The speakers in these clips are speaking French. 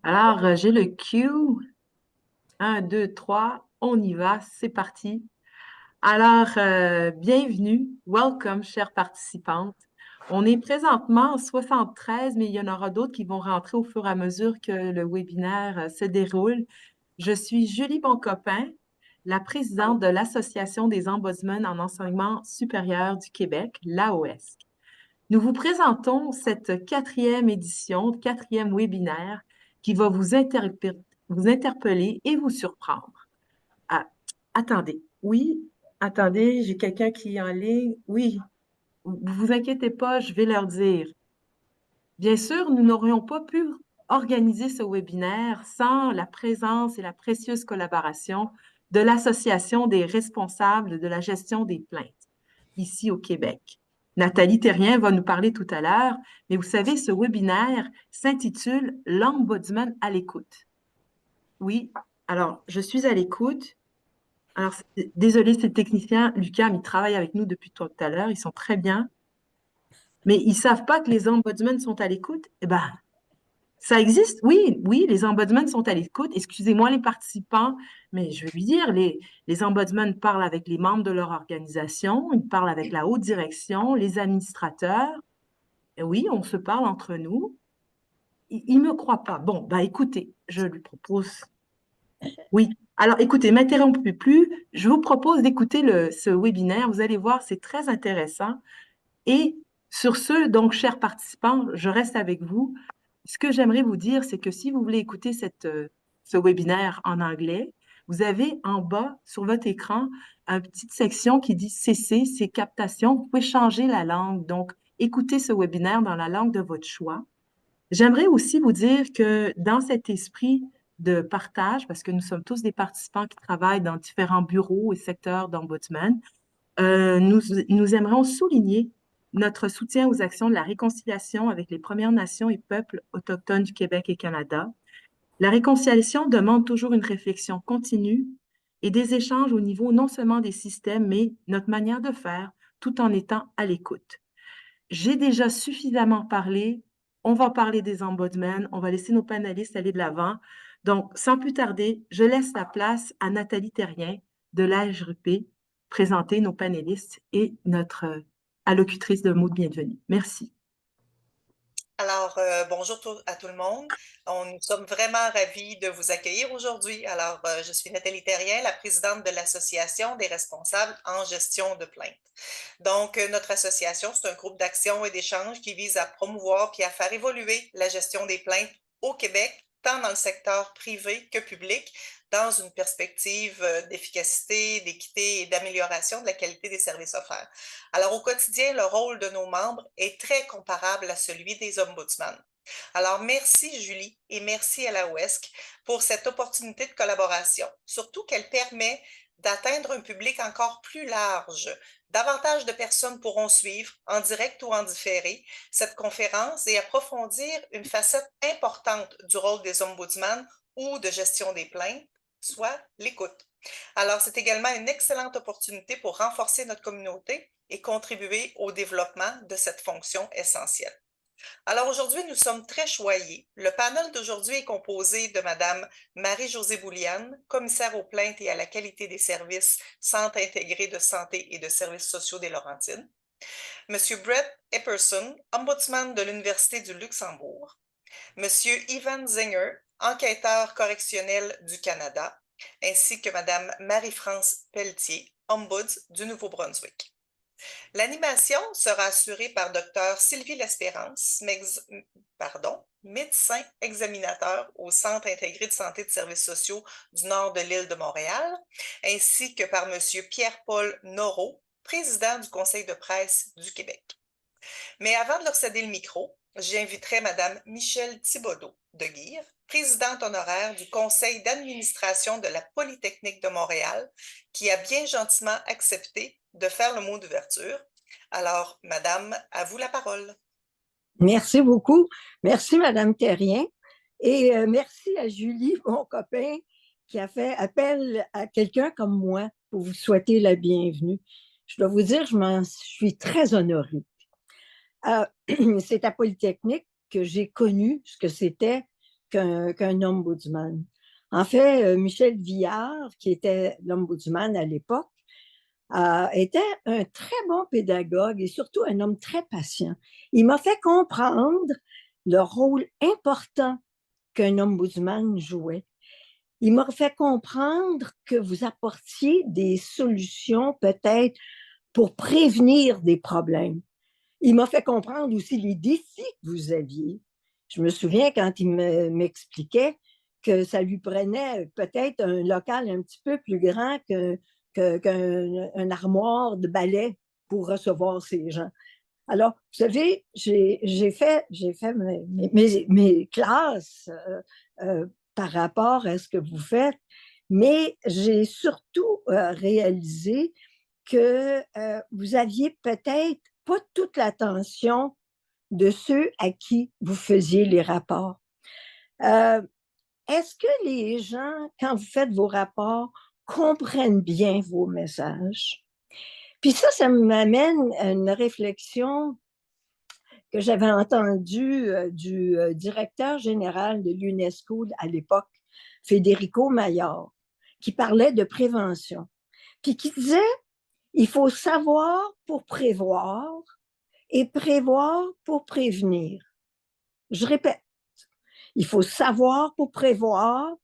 Alors, j'ai le Q. Un, 2, 3, on y va, c'est parti. Alors, bienvenue, welcome, chères participantes. On est présentement en 73, mais il y en aura d'autres qui vont rentrer au fur et à mesure que le webinaire se déroule. Je suis Julie Boncopain, la présidente de l'Association des ombudsmen en enseignement supérieur du Québec, l'AOS. Nous vous présentons cette quatrième édition, quatrième webinaire qui va vous interpeller et vous surprendre. Ah, attendez, oui, attendez, j'ai quelqu'un qui est en ligne. Oui, vous inquiétez pas, je vais leur dire. Bien sûr, nous n'aurions pas pu organiser ce webinaire sans la présence et la précieuse collaboration de l'Association des responsables de la gestion des plaintes ici au Québec. Nathalie Terrien va nous parler tout à l'heure, mais vous savez, ce webinaire s'intitule L'Ombudsman à l'écoute. Oui, alors je suis à l'écoute. Alors, désolé, c'est le technicien, Lucas, il travaille avec nous depuis tout à l'heure, ils sont très bien, mais ils ne savent pas que les ombudsmen sont à l'écoute. Eh bien, ça existe, oui, oui, les ombudsmen sont à l'écoute. Excusez-moi les participants, mais je vais lui dire, les ombudsmen parlent avec les membres de leur organisation, ils parlent avec la haute direction, les administrateurs. Et oui, on se parle entre nous. Il ne me croit pas. Bon, bah écoutez, je lui propose. Oui. Alors, écoutez, m'interrompez plus. Je vous propose d'écouter ce webinaire. Vous allez voir, c'est très intéressant. Et sur ce, donc, chers participants, je reste avec vous. Ce que j'aimerais vous dire, c'est que si vous voulez écouter ce webinaire en anglais, vous avez en bas sur votre écran une petite section qui dit CC, c'est captation. Vous pouvez changer la langue. Donc, écoutez ce webinaire dans la langue de votre choix. J'aimerais aussi vous dire que dans cet esprit de partage, parce que nous sommes tous des participants qui travaillent dans différents bureaux et secteurs d'ombudsman, nous aimerions souligner notre soutien aux actions de la réconciliation avec les Premières Nations et peuples autochtones du Québec et Canada. La réconciliation demande toujours une réflexion continue et des échanges au niveau non seulement des systèmes, mais notre manière de faire, tout en étant à l'écoute. J'ai déjà suffisamment parlé. On va parler des ombudsmen. On va laisser nos panélistes aller de l'avant. Donc, sans plus tarder, je laisse la place à Nathalie Terrien de l'AGRP présenter nos panélistes et notre allocutrice de mots de bienvenue. Merci. Alors, bonjour à tout le monde. Nous sommes vraiment ravis de vous accueillir aujourd'hui. Alors, je suis Nathalie Terrien, la présidente de l'Association des responsables en gestion de plaintes. Donc, notre association, c'est un groupe d'action et d'échange qui vise à promouvoir puis à faire évoluer la gestion des plaintes au Québec, tant dans le secteur privé que public, dans une perspective d'efficacité, d'équité et d'amélioration de la qualité des services offerts. Alors, au quotidien, le rôle de nos membres est très comparable à celui des ombudsman. Alors, merci Julie et merci à la WESC pour cette opportunité de collaboration, surtout qu'elle permet d'atteindre un public encore plus large. Davantage de personnes pourront suivre, en direct ou en différé, cette conférence et approfondir une facette importante du rôle des ombudsman ou de gestion des plaintes, soit l'écoute. Alors, c'est également une excellente opportunité pour renforcer notre communauté et contribuer au développement de cette fonction essentielle. Alors aujourd'hui, nous sommes très choyés. Le panel d'aujourd'hui est composé de Madame Marie-Josée Bouliane, commissaire aux plaintes et à la qualité des services, Centre intégré de santé et de services sociaux des Laurentides. Monsieur Brett Epperson, ombudsman de l'Université du Luxembourg. Monsieur Ivan Zinger, enquêteur correctionnel du Canada, ainsi que Madame Marie-France Pelletier, ombuds du Nouveau-Brunswick. L'animation sera assurée par Dr Sylvie L'Espérance, médecin examinateur au Centre intégré de santé et de services sociaux du nord de l'île de Montréal, ainsi que par Monsieur Pierre-Paul Noreau, président du Conseil de presse du Québec. Mais avant de leur céder le micro, j'inviterai Madame Michèle Thibodeau de Guire, présidente honoraire du Conseil d'administration de la Polytechnique de Montréal, qui a bien gentiment accepté de faire le mot d'ouverture. Alors, Madame, à vous la parole. Merci beaucoup. Merci, Madame Terrien. Et merci à Julie, mon copain, qui a fait appel à quelqu'un comme moi pour vous souhaiter la bienvenue. Je dois vous dire, je suis très honorée. C'est à Polytechnique que j'ai connu ce que c'était qu'un ombudsman. En fait, Michel Viard, qui était l'ombudsman à l'époque, était un très bon pédagogue et surtout un homme très patient. Il m'a fait comprendre le rôle important qu'un ombudsman jouait. Il m'a fait comprendre que vous apportiez des solutions peut-être pour prévenir des problèmes. Il m'a fait comprendre aussi les défis que vous aviez. Je me souviens quand il m'expliquait que ça lui prenait peut-être un local un petit peu plus grand qu'un armoire de ballet pour recevoir ces gens. Alors, vous savez, j'ai fait mes classes par rapport à ce que vous faites, mais j'ai surtout réalisé que vous aviez peut-être pas toute l'attention de ceux à qui vous faisiez les rapports. Est-ce que les gens, quand vous faites vos rapports, comprennent bien vos messages? Puis ça m'amène à une réflexion que j'avais entendue du directeur général de l'UNESCO à l'époque, Federico Maillard, qui parlait de prévention, puis qui disait il faut savoir pour prévoir et prévoir pour prévenir. Je répète, il faut savoir pour prévoir,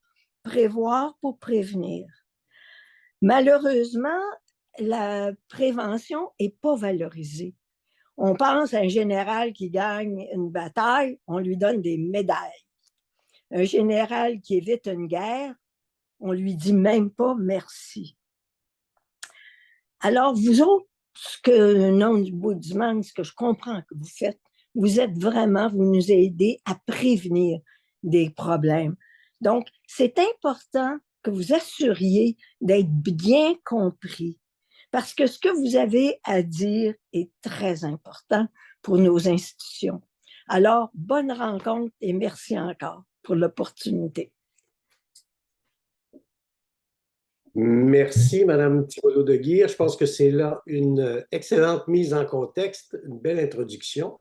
prévoir pour prévenir. Malheureusement, la prévention n'est pas valorisée. On pense à un général qui gagne une bataille, on lui donne des médailles. Un général qui évite une guerre, on lui dit même pas merci. Alors, vous autres, ce que l'ombudsman, ce que je comprends que vous faites, vous êtes vraiment, vous nous aidez à prévenir des problèmes. Donc, c'est important que vous assuriez d'être bien compris parce que ce que vous avez à dire est très important pour nos institutions. Alors, bonne rencontre et merci encore pour l'opportunité. Merci, Madame Thibodeau-de-Guire. Je pense que c'est là une excellente mise en contexte, une belle introduction.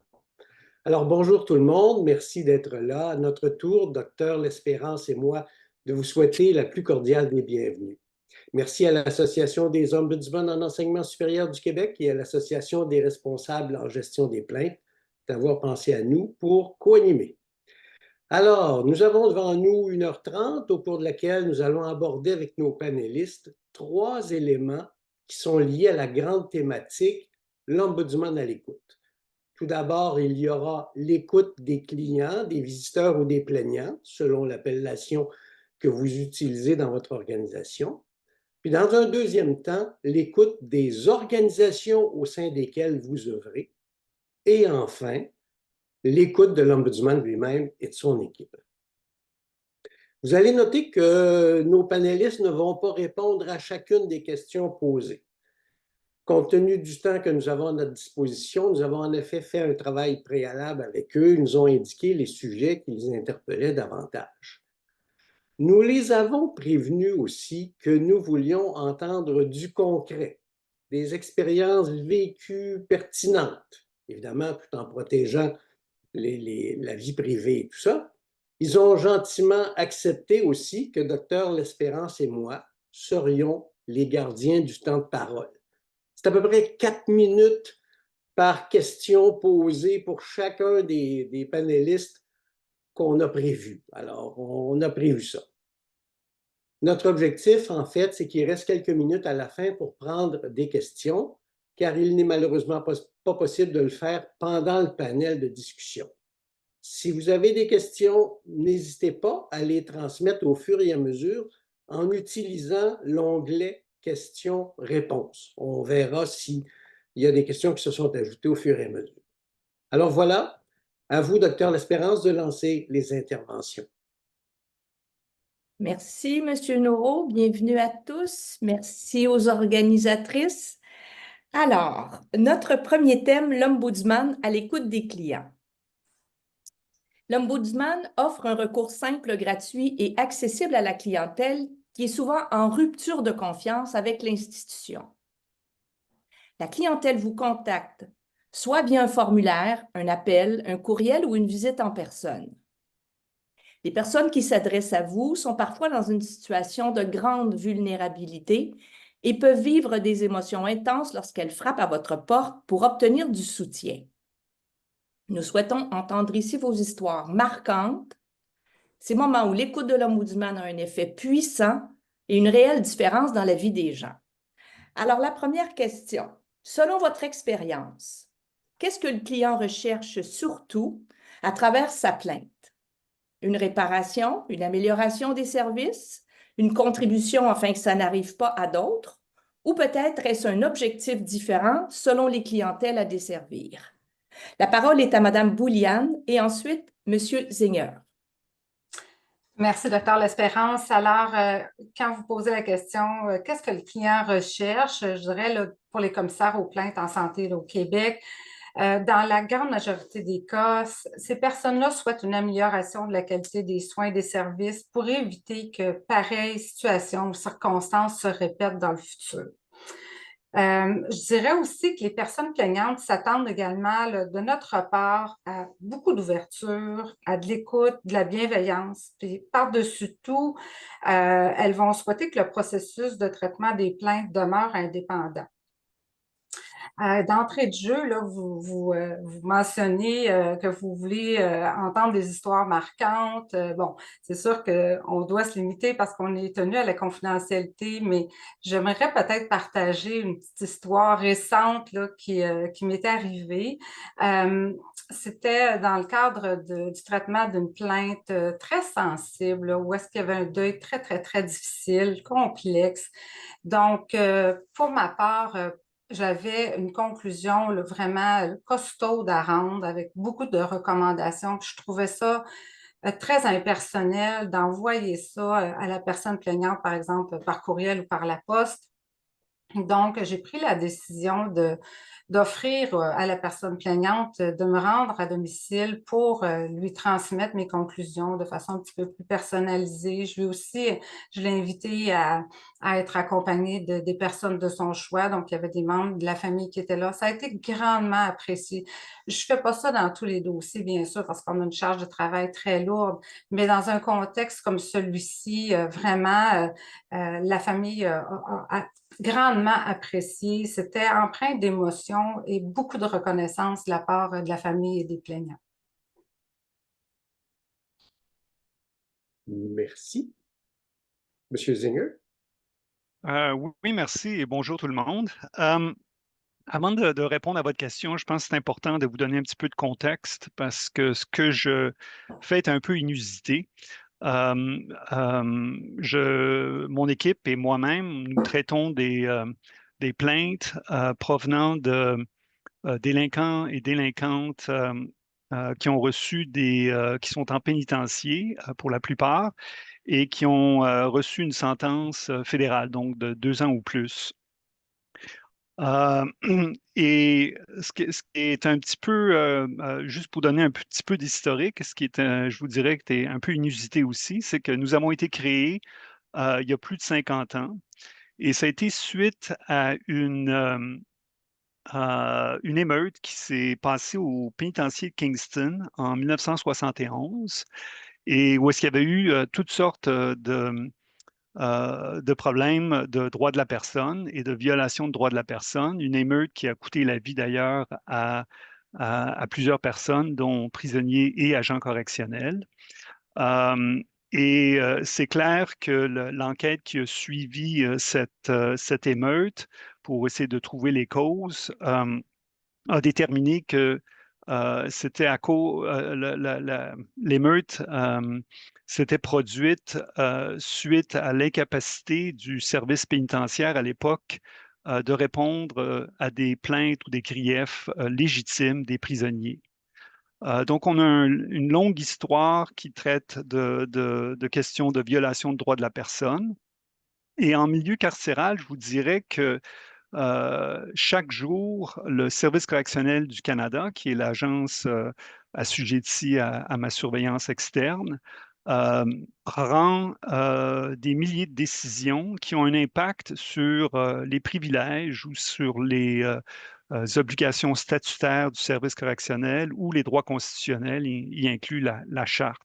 Alors, bonjour tout le monde. Merci d'être là. À notre tour, Docteur L'Espérance et moi, de vous souhaiter la plus cordiale des bienvenues. Merci à l'Association des ombudsman en enseignement supérieur du Québec et à l'Association des responsables en gestion des plaintes d'avoir pensé à nous pour co-animer. Alors, nous avons devant nous 1h30 au cours de laquelle nous allons aborder avec nos panélistes 3 éléments qui sont liés à la grande thématique « L'ombudsman à l'écoute ». Tout d'abord, il y aura l'écoute des clients, des visiteurs ou des plaignants, selon l'appellation que vous utilisez dans votre organisation. Puis dans un deuxième temps, l'écoute des organisations au sein desquelles vous œuvrez. Et enfin, l'écoute de l'ombudsman lui-même et de son équipe. Vous allez noter que nos panélistes ne vont pas répondre à chacune des questions posées. Compte tenu du temps que nous avons à notre disposition, nous avons en effet fait un travail préalable avec eux. Ils nous ont indiqué les sujets qui les interpellaient davantage. Nous les avons prévenus aussi que nous voulions entendre du concret, des expériences vécues pertinentes, évidemment tout en protégeant la vie privée et tout ça. Ils ont gentiment accepté aussi que Docteur L'Espérance et moi serions les gardiens du temps de parole. C'est à peu près 4 minutes par question posée pour chacun des panélistes qu'on a prévu. Alors, on a prévu ça. Notre objectif, en fait, c'est qu'il reste quelques minutes à la fin pour prendre des questions, car il n'est malheureusement pas possible de le faire pendant le panel de discussion. Si vous avez des questions, n'hésitez pas à les transmettre au fur et à mesure en utilisant l'onglet questions-réponses. On verra s'il y a des questions qui se sont ajoutées au fur et à mesure. Alors voilà, à vous, Docteur L'Espérance, de lancer les interventions. Merci, Monsieur Noreau. Bienvenue à tous. Merci aux organisatrices. Alors, notre premier thème, l'ombudsman à l'écoute des clients. L'ombudsman offre un recours simple, gratuit et accessible à la clientèle qui est souvent en rupture de confiance avec l'institution. La clientèle vous contacte, soit via un formulaire, un appel, un courriel ou une visite en personne. Les personnes qui s'adressent à vous sont parfois dans une situation de grande vulnérabilité et peuvent vivre des émotions intenses lorsqu'elles frappent à votre porte pour obtenir du soutien. Nous souhaitons entendre ici vos histoires marquantes, ces moments où l'écoute de l'Ombudsman a un effet puissant et une réelle différence dans la vie des gens. Alors, la première question, selon votre expérience, qu'est-ce que le client recherche surtout à travers sa plainte? Une réparation, une amélioration des services, une contribution afin que ça n'arrive pas à d'autres, ou peut-être est-ce un objectif différent selon les clientèles à desservir? La parole est à Mme Bouliane et ensuite M. Zinger. Merci, Dr. L'Espérance. Alors, quand vous posez la question, qu'est-ce que le client recherche, je dirais là, pour les commissaires aux plaintes en santé là, au Québec, dans la grande majorité des cas, ces personnes-là souhaitent une amélioration de la qualité des soins et des services pour éviter que pareilles situations ou circonstances se répètent dans le futur. Je dirais aussi que les personnes plaignantes s'attendent également là, de notre part à beaucoup d'ouverture, à de l'écoute, de la bienveillance. Puis par-dessus tout, elles vont souhaiter que le processus de traitement des plaintes demeure indépendant. D'entrée de jeu, là, vous mentionnez que vous voulez entendre des histoires marquantes. Bon, c'est sûr qu'on doit se limiter parce qu'on est tenu à la confidentialité, mais j'aimerais peut-être partager une petite histoire récente là, qui m'est arrivée. C'était dans le cadre du traitement d'une plainte très sensible, là, où est-ce qu'il y avait un deuil très, très, très difficile, complexe. Donc, pour ma part, j'avais une conclusion là, vraiment costaude à rendre avec beaucoup de recommandations. Puis je trouvais ça très impersonnel d'envoyer ça à la personne plaignante, par exemple, par courriel ou par la poste. Donc, j'ai pris la décision d'offrir à la personne plaignante de me rendre à domicile pour lui transmettre mes conclusions de façon un petit peu plus personnalisée. Je l'ai invité à être accompagnée des personnes de son choix. Donc, il y avait des membres de la famille qui étaient là. Ça a été grandement apprécié. Je ne fais pas ça dans tous les dossiers, bien sûr, parce qu'on a une charge de travail très lourde, mais dans un contexte comme celui-ci, vraiment, la famille a grandement apprécié. C'était empreint d'émotion et beaucoup de reconnaissance de la part de la famille et des plaignants. Merci. Monsieur Zinger? Oui, merci et bonjour tout le monde. Avant de répondre à votre question, je pense que c'est important de vous donner un petit peu de contexte parce que ce que je fais est un peu inusité. Mon équipe et moi-même, nous traitons des plaintes provenant de délinquants et délinquantes qui ont reçu qui sont en pénitencier pour la plupart et qui ont reçu une sentence fédérale, donc de 2 ans ou plus. Et ce qui est un petit peu, juste pour donner un petit peu d'historique, ce qui est, je vous dirais, que c'est un peu inusité aussi, c'est que nous avons été créés il y a plus de 50 ans et ça a été suite à une émeute qui s'est passée au pénitencier de Kingston en 1971 et où est-ce qu'il y avait eu toutes sortes de problèmes de droits de la personne et de violations de droits de la personne. Une émeute qui a coûté la vie d'ailleurs à plusieurs personnes, dont prisonniers et agents correctionnels. C'est clair que l'enquête qui a suivi cette émeute pour essayer de trouver les causes a déterminé que c'était à cause l'émeute s'était produite suite à l'incapacité du service pénitentiaire à l'époque de répondre à des plaintes ou des griefs légitimes des prisonniers. Donc, on a une longue histoire qui traite de questions de violation de droits de la personne. Et en milieu carcéral, je vous dirais que chaque jour, le Service correctionnel du Canada, qui est l'agence assujettie à ma surveillance externe, prend des milliers de décisions qui ont un impact sur les privilèges ou sur les obligations statutaires du service correctionnel ou les droits constitutionnels, y inclut la charte.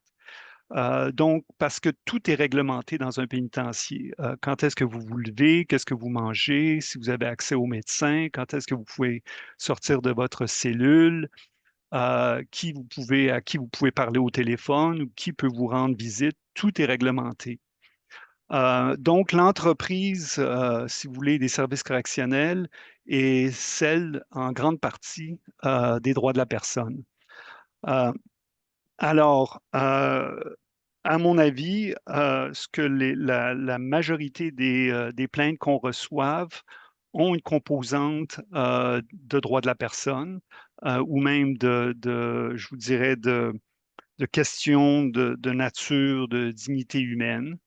Donc, parce que tout est réglementé dans un pénitencier. Quand est-ce que vous vous levez, qu'est-ce que vous mangez, si vous avez accès au médecin, quand est-ce que vous pouvez sortir de votre cellule, à qui vous pouvez parler au téléphone ou qui peut vous rendre visite, tout est réglementé. Donc, l'entreprise, si vous voulez, des services correctionnels est celle, en grande partie, des droits de la personne. Alors, à mon avis, ce que la majorité des plaintes qu'on reçoive ont une composante de droit de la personne ou même je vous dirais, de questions de nature, de dignité humaine.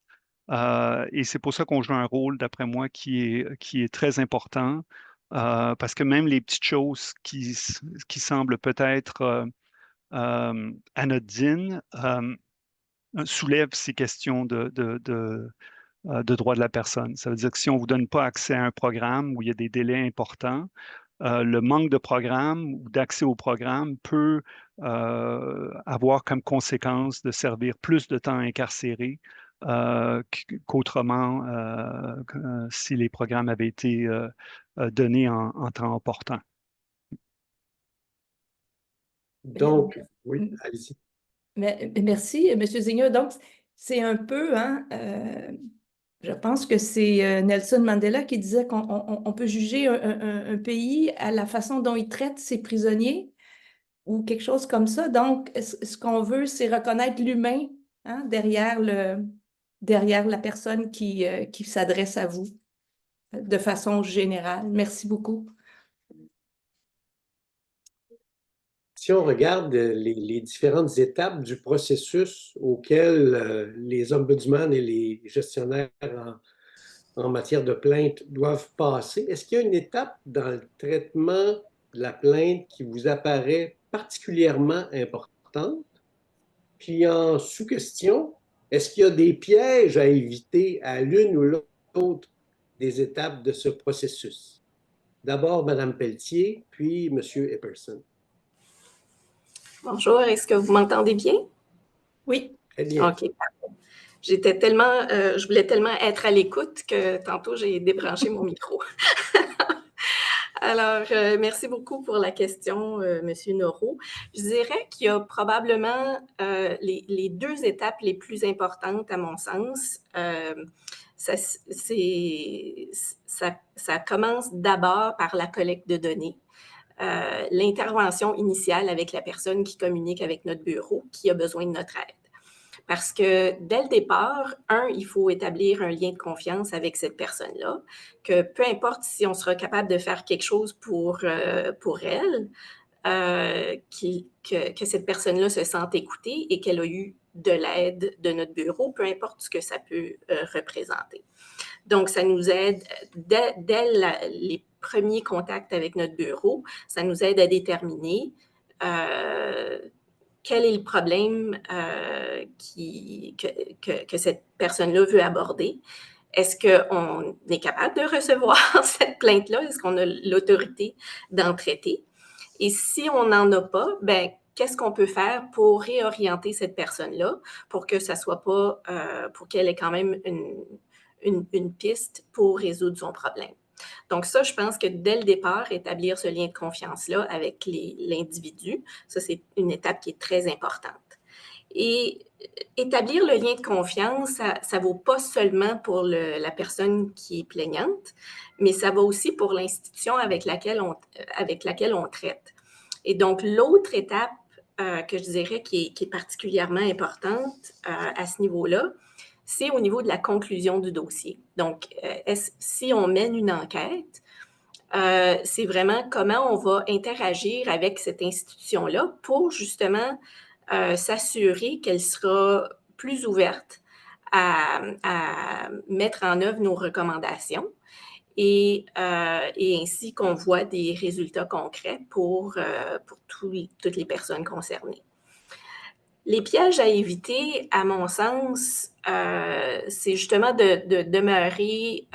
Et c'est pour ça qu'on joue un rôle, d'après moi, qui est très important, parce que même les petites choses qui semblent peut-être anodines soulèvent ces questions de droit de la personne. Ça veut dire que si on ne vous donne pas accès à un programme où il y a des délais importants, le manque de programme ou d'accès au programme peut avoir comme conséquence de servir plus de temps incarcéré qu'autrement si les programmes avaient été donnés en temps important. Donc, oui, allez-y. Merci, M. Zingler. Donc, c'est un peu, hein, je pense que c'est Nelson Mandela qui disait qu'on peut juger un pays à la façon dont il traite ses prisonniers ou quelque chose comme ça. Donc, ce qu'on veut, c'est reconnaître l'humain hein, derrière la personne qui s'adresse à vous de façon générale. Merci beaucoup. Si on regarde les différentes étapes du processus auquel les ombudsman et les gestionnaires en matière de plainte doivent passer, est-ce qu'il y a une étape dans le traitement de la plainte qui vous apparaît particulièrement importante? Puis en sous-question, est-ce qu'il y a des pièges à éviter à l'une ou l'autre des étapes de ce processus? D'abord, Mme Pelletier, puis M. Epperson. Bonjour, est-ce que vous m'entendez bien? Oui. Très bien. OK, parfait. Je voulais tellement être à l'écoute que tantôt j'ai débranché mon micro. Alors, merci beaucoup pour la question, M. Noro. Je dirais qu'il y a probablement les deux étapes les plus importantes, à mon sens. Ça commence d'abord par la collecte de données. L'intervention initiale avec la personne qui communique avec notre bureau, qui a besoin de notre aide. Parce que dès le départ, il faut établir un lien de confiance avec cette personne-là, que peu importe si on sera capable de faire quelque chose pour elle, que cette personne-là se sente écoutée et qu'elle a eu de l'aide de notre bureau, peu importe ce que ça peut représenter. Donc, ça nous aide, dès les premiers contacts avec notre bureau, ça nous aide à déterminer quel est le problème que cette personne-là veut aborder. Est-ce qu'on est capable de recevoir cette plainte-là? Est-ce qu'on a l'autorité d'en traiter? Et si on n'en a pas, ben qu'est-ce qu'on peut faire pour réorienter cette personne-là pour que ça soit pas, pour qu'elle ait quand même une piste pour résoudre son problème. Donc ça, je pense que dès le départ, établir ce lien de confiance-là avec l'individu, ça, c'est une étape qui est très importante. Et établir le lien de confiance, ça ne vaut pas seulement pour la personne qui est plaignante, mais ça va aussi pour l'institution avec laquelle on traite. Et donc, l'autre étape que je dirais qui est particulièrement importante à ce niveau-là, c'est au niveau de la conclusion du dossier. Donc, si on mène une enquête, c'est vraiment comment on va interagir avec cette institution-là pour justement s'assurer qu'elle sera plus ouverte à mettre en œuvre nos recommandations et ainsi qu'on voit des résultats concrets pour toutes les personnes concernées. Les pièges à éviter, à mon sens, c'est justement de demeurer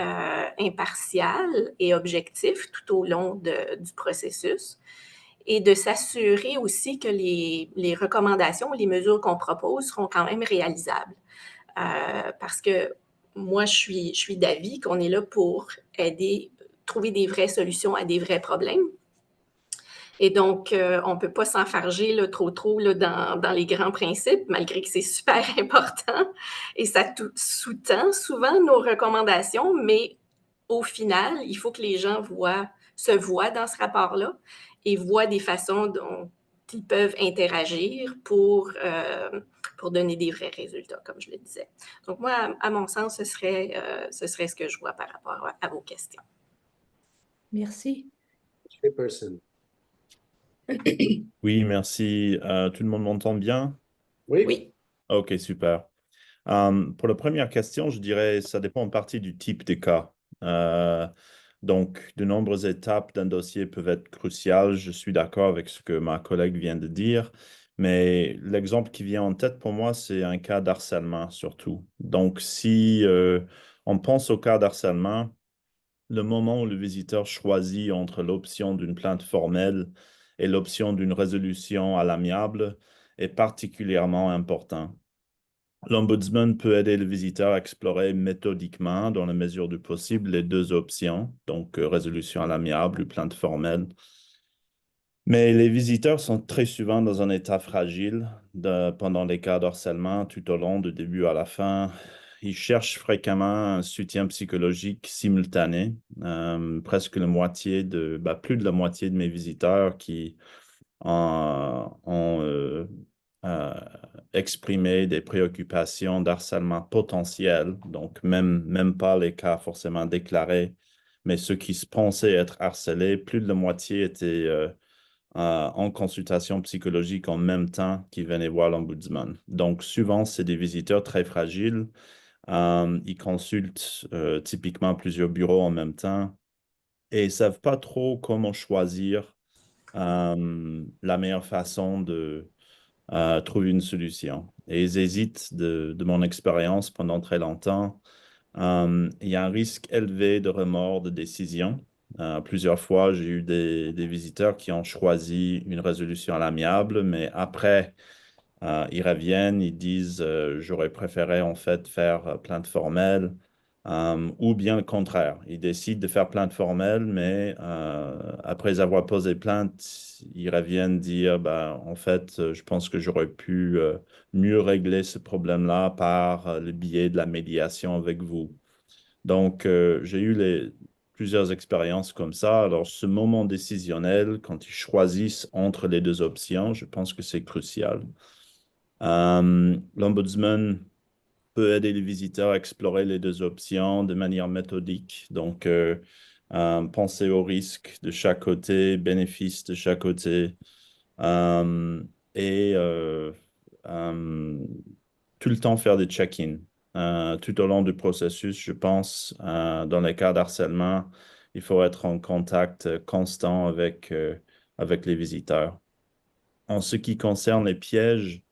impartial et objectif tout au long du processus et de s'assurer aussi que les recommandations, les mesures qu'on propose seront quand même réalisables. Parce que moi, je suis d'avis qu'on est là pour aider, trouver des vraies solutions à des vrais problèmes. Et donc, on ne peut pas s'enfarger trop là, dans les grands principes, malgré que c'est super important. Et ça sous-tend souvent nos recommandations, mais au final, il faut que les gens se voient dans ce rapport-là et voient des façons dont ils peuvent interagir pour donner des vrais résultats, comme je le disais. Donc, moi, à mon sens, ce serait ce que je vois par rapport à vos questions. Merci. Chairperson. Oui, merci. Tout le monde m'entend bien? Oui. Oui. OK, super. Pour la première question, je dirais ça dépend en partie du type de cas. Donc, de nombreuses étapes d'un dossier peuvent être cruciales. Je suis d'accord avec ce que ma collègue vient de dire, mais l'exemple qui vient en tête pour moi, c'est un cas d'harcèlement surtout. Donc, si on pense au cas d'harcèlement, le moment où le visiteur choisit entre l'option d'une plainte formelle et l'option d'une résolution à l'amiable est particulièrement important. L'Ombudsman peut aider le visiteur à explorer méthodiquement, dans la mesure du possible, les deux options, donc résolution à l'amiable ou plainte formelle. Mais les visiteurs sont très souvent dans un état fragile pendant les cas d'harcèlement, tout au long, du début à la fin. Ils cherchent fréquemment un soutien psychologique simultané. Presque la moitié plus de la moitié de mes visiteurs qui ont exprimé des préoccupations d'harcèlement potentiel, donc même pas les cas forcément déclarés, mais ceux qui se pensaient être harcelés, plus de la moitié étaient en consultation psychologique en même temps qu'ils venaient voir l'Ombudsman. Donc, souvent, c'est des visiteurs très fragiles. Ils consultent typiquement plusieurs bureaux en même temps et ils ne savent pas trop comment choisir la meilleure façon de trouver une solution. Et ils hésitent, de mon expérience pendant très longtemps. Il y a un risque élevé de remords de décision. Plusieurs fois, j'ai eu des visiteurs qui ont choisi une résolution à l'amiable, mais après, ils reviennent, ils disent j'aurais préféré en fait faire plainte formelle, ou bien le contraire. Ils décident de faire plainte formelle, mais après avoir posé plainte, ils reviennent dire en fait, je pense que j'aurais pu mieux régler ce problème-là par le biais de la médiation avec vous. Donc, j'ai eu plusieurs expériences comme ça. Alors, ce moment décisionnel, quand ils choisissent entre les deux options, je pense que c'est crucial. L'Ombudsman peut aider les visiteurs à explorer les deux options de manière méthodique. Donc, penser aux risques de chaque côté, bénéfices de chaque côté, et tout le temps faire des check-ins. Tout au long du processus, je pense, dans les cas d'harcèlement, il faut être en contact constant avec les visiteurs. En ce qui concerne les pièges,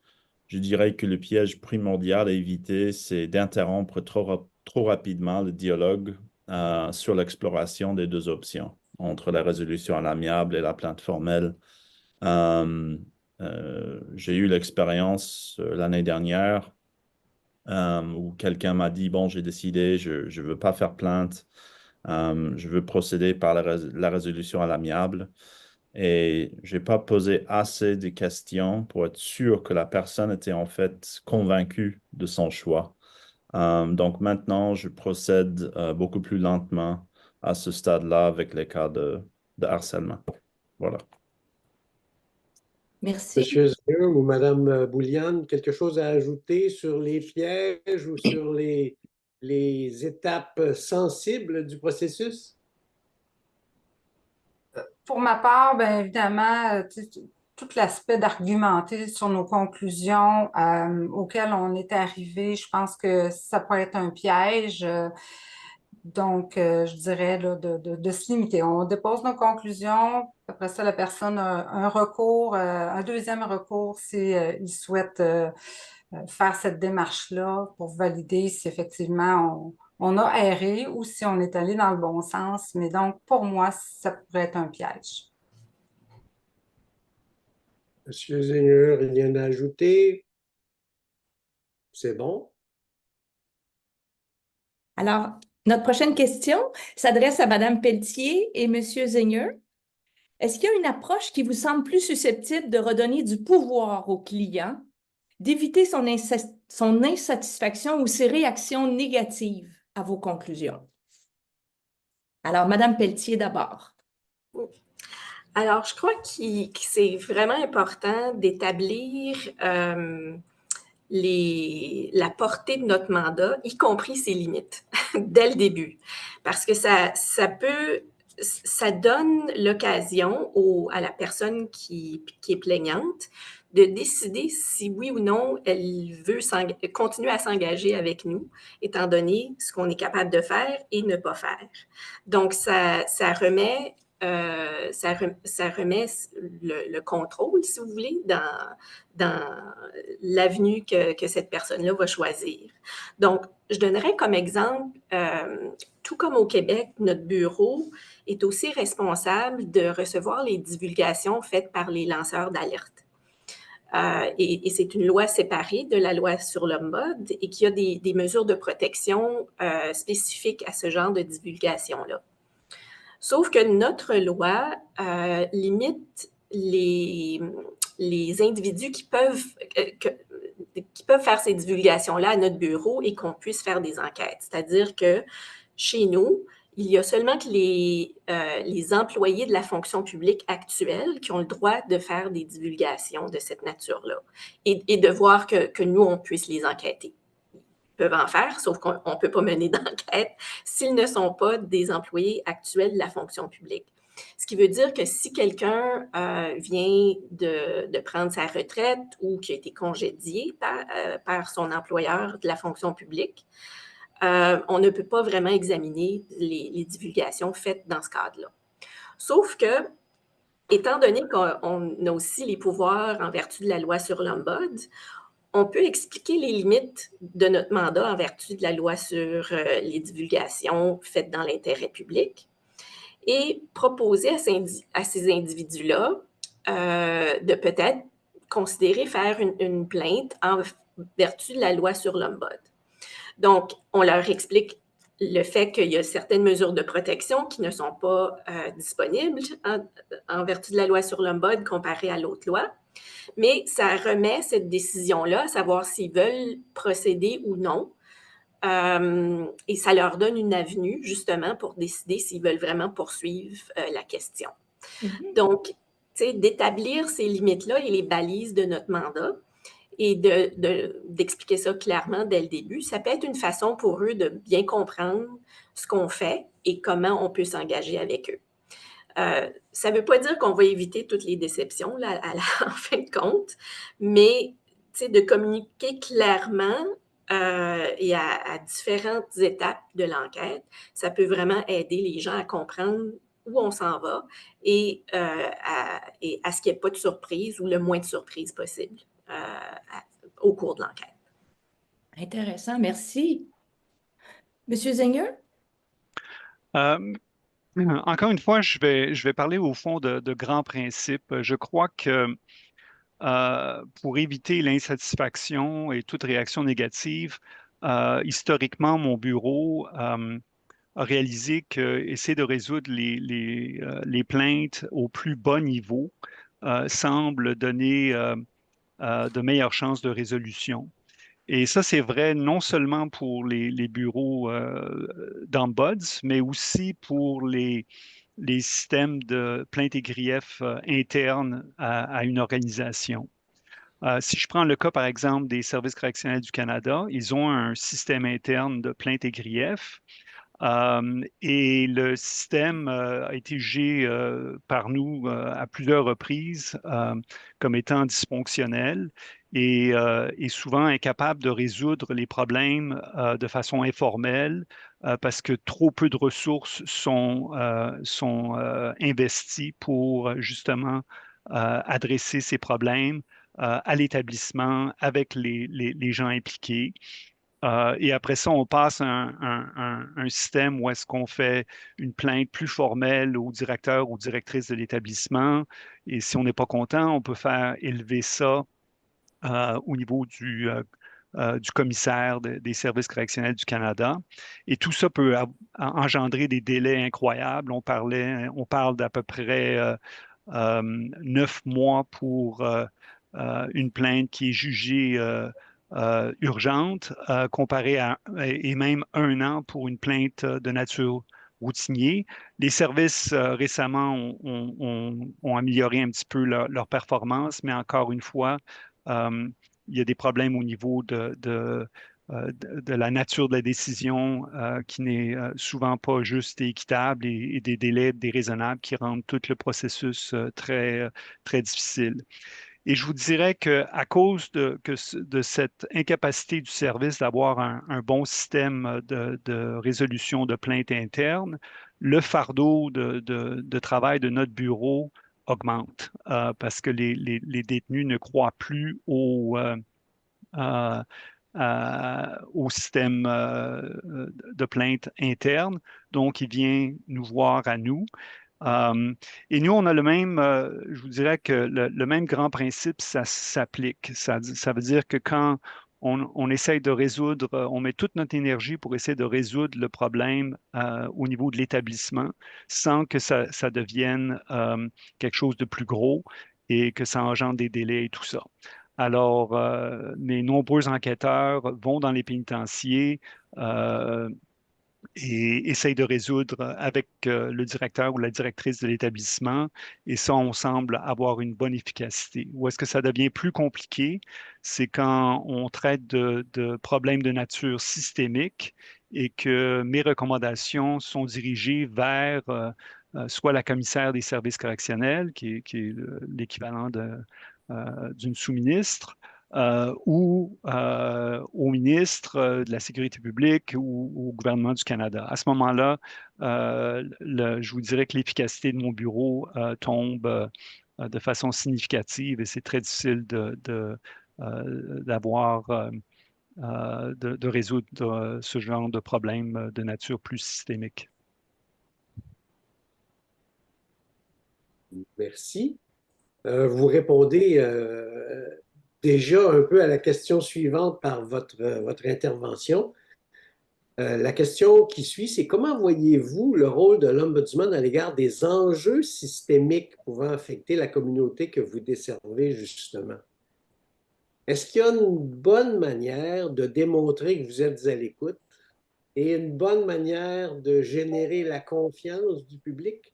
je dirais que le piège primordial à éviter, c'est d'interrompre trop rapidement le dialogue sur l'exploration des deux options, entre la résolution à l'amiable et la plainte formelle. J'ai eu l'expérience l'année dernière où quelqu'un m'a dit, bon, j'ai décidé, je ne veux pas faire plainte, je veux procéder par la résolution à l'amiable. Et je n'ai pas posé assez de questions pour être sûr que la personne était en fait convaincue de son choix. Donc maintenant, je procède beaucoup plus lentement à ce stade-là avec les cas de harcèlement. Voilà. Merci. Monsieur Zeux ou Madame Boulian, quelque chose à ajouter sur les pièges ou sur les étapes sensibles du processus? Pour ma part, bien évidemment, tout l'aspect d'argumenter sur nos conclusions auxquelles on est arrivé, je pense que ça peut être un piège. Donc, je dirais là, de se limiter. On dépose nos conclusions. Après ça, la personne a un recours, un deuxième recours si il souhaite faire cette démarche-là pour valider si effectivement on a erré ou si on est allé dans le bon sens. Mais donc, pour moi, ça pourrait être un piège. Monsieur Seigneur, rien à ajouter? C'est bon? Alors, notre prochaine question s'adresse à Mme Pelletier et M. Zeinger. Est-ce qu'il y a une approche qui vous semble plus susceptible de redonner du pouvoir au client, d'éviter son insatisfaction ou ses réactions négatives à vos conclusions? Alors, Mme Pelletier d'abord. Alors, je crois que c'est vraiment important d'établir la portée de notre mandat, y compris ses limites, dès le début. Parce que ça donne l'occasion à la personne qui est plaignante de décider si oui ou non elle veut continuer à s'engager avec nous, étant donné ce qu'on est capable de faire et ne pas faire. Donc, ça remet le contrôle, si vous voulez, dans l'avenue que cette personne-là va choisir. Donc, je donnerais comme exemple, tout comme au Québec, notre bureau est aussi responsable de recevoir les divulgations faites par les lanceurs d'alerte. Et c'est une loi séparée de la loi sur l'Ombud et qui a des mesures de protection spécifiques à ce genre de divulgation-là. Sauf que notre loi limite les individus qui peuvent faire ces divulgations-là à notre bureau et qu'on puisse faire des enquêtes. C'est-à-dire que chez nous, il y a seulement que les employés de la fonction publique actuelle qui ont le droit de faire des divulgations de cette nature-là et de voir que nous, on puisse les enquêter. Peuvent en faire, sauf qu'on ne peut pas mener d'enquête s'ils ne sont pas des employés actuels de la fonction publique. Ce qui veut dire que si quelqu'un vient de prendre sa retraite ou qui a été congédié par son employeur de la fonction publique, on ne peut pas vraiment examiner les divulgations faites dans ce cadre-là. Sauf que, étant donné qu'on a aussi les pouvoirs en vertu de la loi sur l'Ombud, on peut expliquer les limites de notre mandat en vertu de la loi sur les divulgations faites dans l'intérêt public et proposer à ces individus-là de peut-être considérer faire une plainte en vertu de la loi sur l'Ombud. Donc, on leur explique le fait qu'il y a certaines mesures de protection qui ne sont pas disponibles en vertu de la loi sur l'Ombud comparée à l'autre loi. Mais ça remet cette décision-là, à savoir s'ils veulent procéder ou non. Et ça leur donne une avenue, justement, pour décider s'ils veulent vraiment poursuivre la question. Mm-hmm. Donc, tu sais, d'établir ces limites-là et les balises de notre mandat et d'expliquer ça clairement dès le début, ça peut être une façon pour eux de bien comprendre ce qu'on fait et comment on peut s'engager avec eux. Ça ne veut pas dire qu'on va éviter toutes les déceptions là, en fin de compte, mais de communiquer clairement et à différentes étapes de l'enquête, ça peut vraiment aider les gens à comprendre où on s'en va et à ce qu'il n'y ait pas de surprise ou le moins de surprise possible au cours de l'enquête. Intéressant, merci. Monsieur Zeinger? Encore une fois, je vais parler au fond de grands principes. Je crois que pour éviter l'insatisfaction et toute réaction négative, historiquement, mon bureau a réalisé qu'essayer de résoudre les plaintes au plus bas niveau semble donner de meilleures chances de résolution. Et ça, c'est vrai non seulement pour les bureaux d'Ombuds, mais aussi pour les systèmes de plaintes et griefs internes à une organisation. Si je prends le cas, par exemple, des Services correctionnels du Canada, ils ont un système interne de plaintes et griefs. Et le système a été jugé par nous à plusieurs reprises comme étant dysfonctionnel et souvent incapable de résoudre les problèmes de façon informelle parce que trop peu de ressources sont investies pour justement adresser ces problèmes à l'établissement avec les gens impliqués. Et après ça, on passe un système où est-ce qu'on fait une plainte plus formelle au directeur ou directrice de l'établissement. Et si on n'est pas content, on peut faire élever ça au niveau du commissaire des services correctionnels du Canada. Et tout ça peut engendrer des délais incroyables. On parle d'à peu près 9 mois pour une plainte qui est jugée urgente, comparé et même 1 an pour une plainte de nature routinier. Les services récemment ont amélioré un petit peu leur performance, mais encore une fois, il y a des problèmes au niveau de la nature de la décision qui n'est souvent pas juste et équitable et des délais déraisonnables qui rendent tout le processus très difficile. Et je vous dirais qu'à cause de cette incapacité du service d'avoir un bon système de résolution de plaintes internes, le fardeau de travail de notre bureau augmente parce que les détenus ne croient plus au système de plainte interne. Donc, il vient nous voir à nous. Et nous, on a je vous dirais que le même grand principe, ça s'applique. Ça veut dire que quand on essaye de résoudre, on met toute notre énergie pour essayer de résoudre le problème au niveau de l'établissement sans que ça devienne quelque chose de plus gros et que ça engendre des délais et tout ça. Alors, mes nombreux enquêteurs vont dans les pénitenciers et essayent de résoudre avec le directeur ou la directrice de l'établissement. Et ça, on semble avoir une bonne efficacité. Où est-ce que ça devient plus compliqué? C'est quand on traite de problèmes de nature systémique et que mes recommandations sont dirigées vers soit la commissaire des services correctionnels, qui est l'équivalent d'une sous-ministre, ou au ministre de la Sécurité publique ou au gouvernement du Canada. À ce moment-là, je vous dirais que l'efficacité de mon bureau tombe de façon significative et c'est très difficile de résoudre ce genre de problème de nature plus systémique. Merci. Vous répondez déjà un peu à la question suivante par votre intervention. La question qui suit, c'est comment voyez-vous le rôle de l'Ombudsman à l'égard des enjeux systémiques pouvant affecter la communauté que vous desservez justement? Est-ce qu'il y a une bonne manière de démontrer que vous êtes à l'écoute et une bonne manière de générer la confiance du public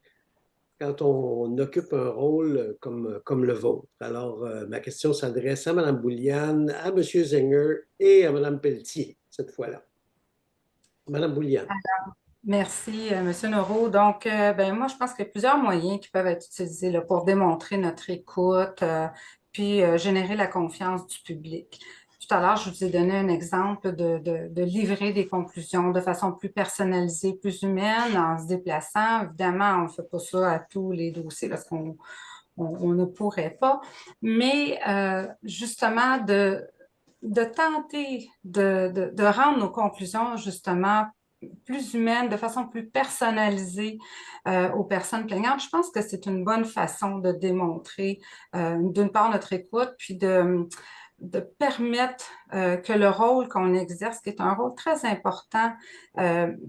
quand on occupe un rôle comme le vôtre? Alors, ma question s'adresse à Mme Bouliane, à M. Zenger et à Mme Pelletier, cette fois-là. Mme Bouliane. Merci, M. Noreau. Donc, moi, je pense qu'il y a plusieurs moyens qui peuvent être utilisés là, pour démontrer notre écoute, puis générer la confiance du public. Tout à l'heure, je vous ai donné un exemple de livrer des conclusions de façon plus personnalisée, plus humaine, en se déplaçant. Évidemment, on ne fait pas ça à tous les dossiers parce qu'on ne pourrait pas, mais justement de tenter de rendre nos conclusions justement plus humaines, de façon plus personnalisée aux personnes plaignantes. Je pense que c'est une bonne façon de démontrer d'une part notre écoute, puis de permettre que le rôle qu'on exerce, qui est un rôle très important,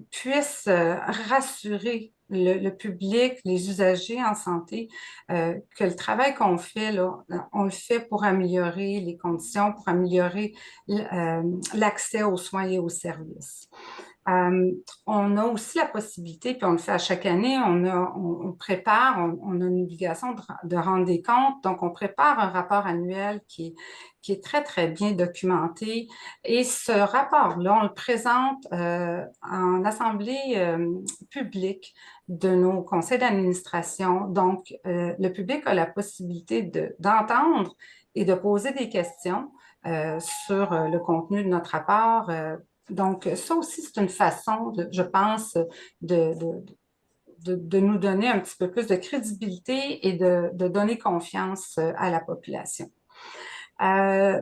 puisse rassurer le public, les usagers en santé, que le travail qu'on fait, là, on le fait pour améliorer les conditions, pour améliorer l'accès aux soins et aux services. On a aussi la possibilité, puis on le fait à chaque année, on prépare, on a une obligation de rendre des comptes, donc on prépare un rapport annuel qui est très, très bien documenté. Et ce rapport-là, on le présente en assemblée publique de nos conseils d'administration. Donc, le public a la possibilité d'entendre et de poser des questions sur le contenu de notre rapport. Donc, ça aussi, c'est une façon, je pense, de nous donner un petit peu plus de crédibilité et de donner confiance à la population. Dans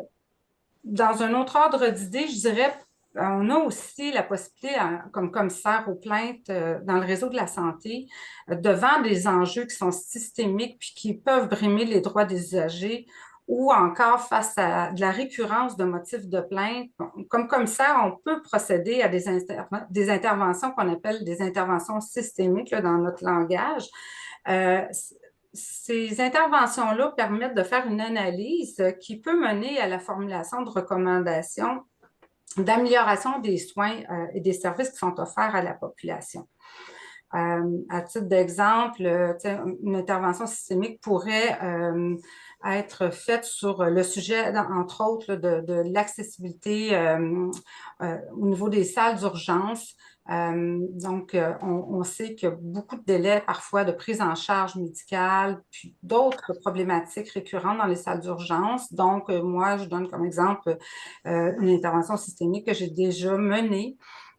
un autre ordre d'idée, je dirais, on a aussi la possibilité, comme commissaire aux plaintes dans le réseau de la santé, devant des enjeux qui sont systémiques puis qui peuvent brimer les droits des usagers, ou encore face à de la récurrence de motifs de plainte. Comme commissaire, on peut procéder à des interventions qu'on appelle des interventions systémiques là, dans notre langage. Ces interventions-là permettent de faire une analyse qui peut mener à la formulation de recommandations d'amélioration des soins et des services qui sont offerts à la population. À titre d'exemple, une intervention systémique pourrait être faite sur le sujet, entre autres, de l'accessibilité au niveau des salles d'urgence. Donc, on sait qu'il y a beaucoup de délais parfois de prise en charge médicale, puis d'autres problématiques récurrentes dans les salles d'urgence. Donc, moi, je donne comme exemple une intervention systémique que j'ai déjà menée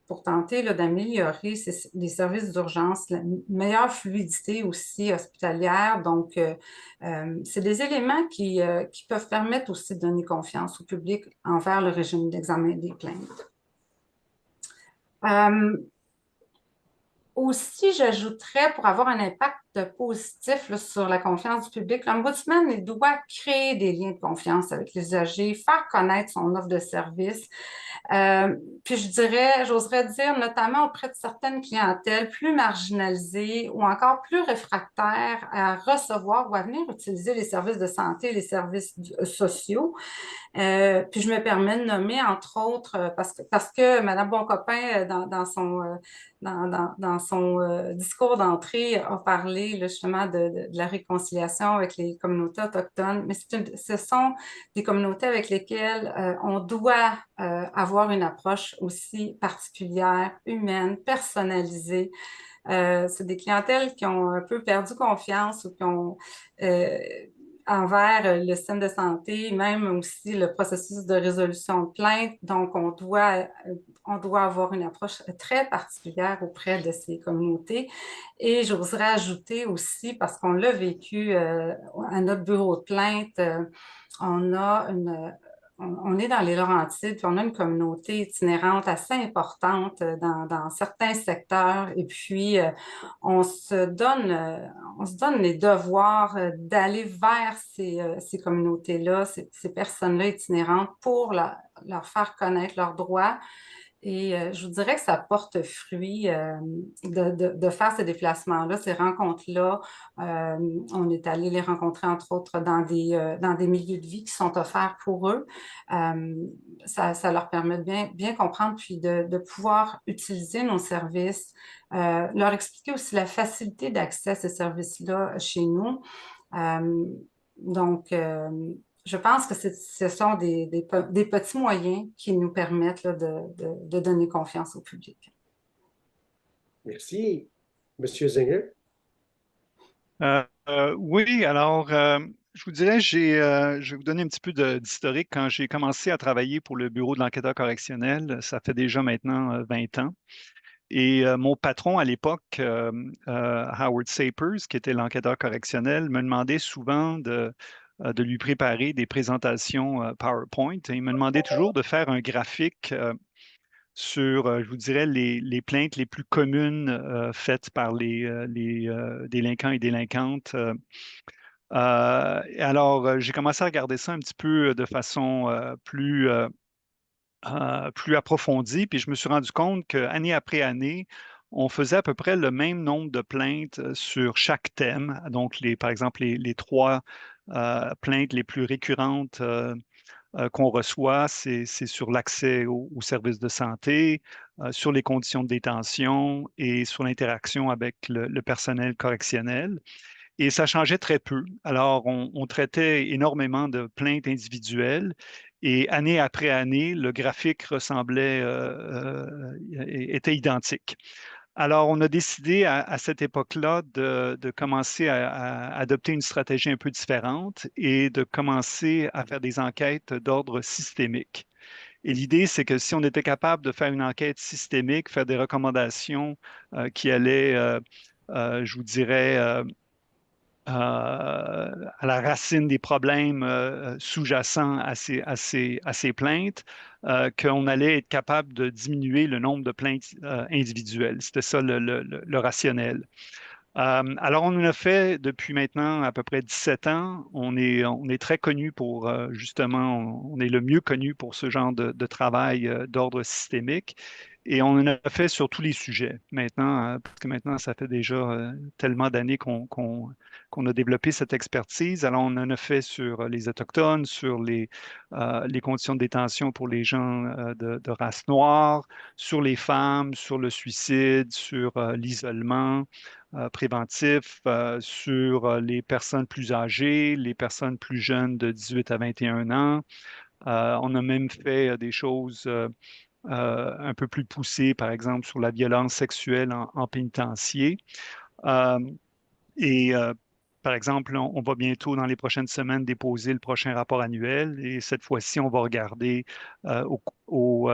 pour tenter d'améliorer les services d'urgence, la meilleure fluidité aussi hospitalière. Donc, c'est des éléments qui peuvent permettre aussi de donner confiance au public envers le régime d'examen des plaintes. Aussi, j'ajouterais, pour avoir un impact positif là, sur la confiance du public, l'Ombudsman il doit créer des liens de confiance avec les usagers, faire connaître son offre de service. Puis j'oserais dire, notamment auprès de certaines clientèles plus marginalisées ou encore plus réfractaires à recevoir ou à venir utiliser les services de santé, les services sociaux. Puis je me permets de nommer, entre autres, parce que Mme Boncopain, dans son discours d'entrée, a parlé là, justement de la réconciliation avec les communautés autochtones, mais ce sont des communautés avec lesquelles on doit avoir une approche aussi particulière, humaine, personnalisée. C'est des clientèles qui ont un peu perdu confiance ou qui ont envers le système de santé, même aussi le processus de résolution de plainte. Donc, on doit avoir une approche très particulière auprès de ces communautés. Et j'oserais ajouter aussi, parce qu'on l'a vécu à notre bureau de plainte, on est dans les Laurentides, puis on a une communauté itinérante assez importante dans certains secteurs. Et puis, on se donne les devoirs d'aller vers ces communautés-là, ces personnes-là itinérantes pour leur faire connaître leurs droits. Et je vous dirais que ça porte fruit de faire ces déplacements-là, ces rencontres-là. On est allé les rencontrer, entre autres, dans des milieux de vie qui sont offerts pour eux. Ça leur permet de bien comprendre, puis de pouvoir utiliser nos services, leur expliquer aussi la facilité d'accès à ces services-là chez nous. Donc, je pense que ce sont des petits moyens qui nous permettent là, de donner confiance au public. Merci. Monsieur Zenger? Oui, alors, je vous dirais, je vais vous donner un petit peu d'historique. Quand j'ai commencé à travailler pour le Bureau de l'enquêteur correctionnel, ça fait déjà maintenant 20 ans. Et mon patron à l'époque, Howard Sapers, qui était l'enquêteur correctionnel, me demandait souvent de lui préparer des présentations PowerPoint. Et il me demandait toujours de faire un graphique sur, je vous dirais, les plaintes les plus communes faites par les délinquants et délinquantes. Alors, j'ai commencé à regarder ça un petit peu de façon plus approfondie, puis je me suis rendu compte qu'année après année, on faisait à peu près le même nombre de plaintes sur chaque thème. Donc, par exemple, les trois plaintes les plus récurrentes qu'on reçoit, c'est sur l'accès aux services de santé, sur les conditions de détention et sur l'interaction avec le personnel correctionnel. Et ça changeait très peu. Alors, on traitait énormément de plaintes individuelles et année après année, le graphique était identique. Alors, on a décidé à cette époque-là de commencer à adopter une stratégie un peu différente et de commencer à faire des enquêtes d'ordre systémique. Et l'idée, c'est que si on était capable de faire une enquête systémique, faire des recommandations qui allaient, je vous dirais, à la racine des problèmes sous-jacents à ces plaintes, qu'on allait être capable de diminuer le nombre de plaintes individuelles. C'était ça le rationnel. Alors, on en a fait depuis maintenant à peu près 17 ans. On est très connu pour, justement, on est le mieux connu pour ce genre de travail d'ordre systémique. Et on en a fait sur tous les sujets maintenant, parce que maintenant, ça fait déjà tellement d'années qu'on a développé cette expertise. Alors, on en a fait sur les Autochtones, sur les conditions de détention pour les gens de race noire, sur les femmes, sur le suicide, sur l'isolement préventif, sur les personnes plus âgées, les personnes plus jeunes de 18 à 21 ans. On a même fait des choses un peu plus poussées, par exemple, sur la violence sexuelle en pénitencier. Et par exemple, on va bientôt, dans les prochaines semaines, déposer le prochain rapport annuel. Et cette fois-ci, on va regarder aux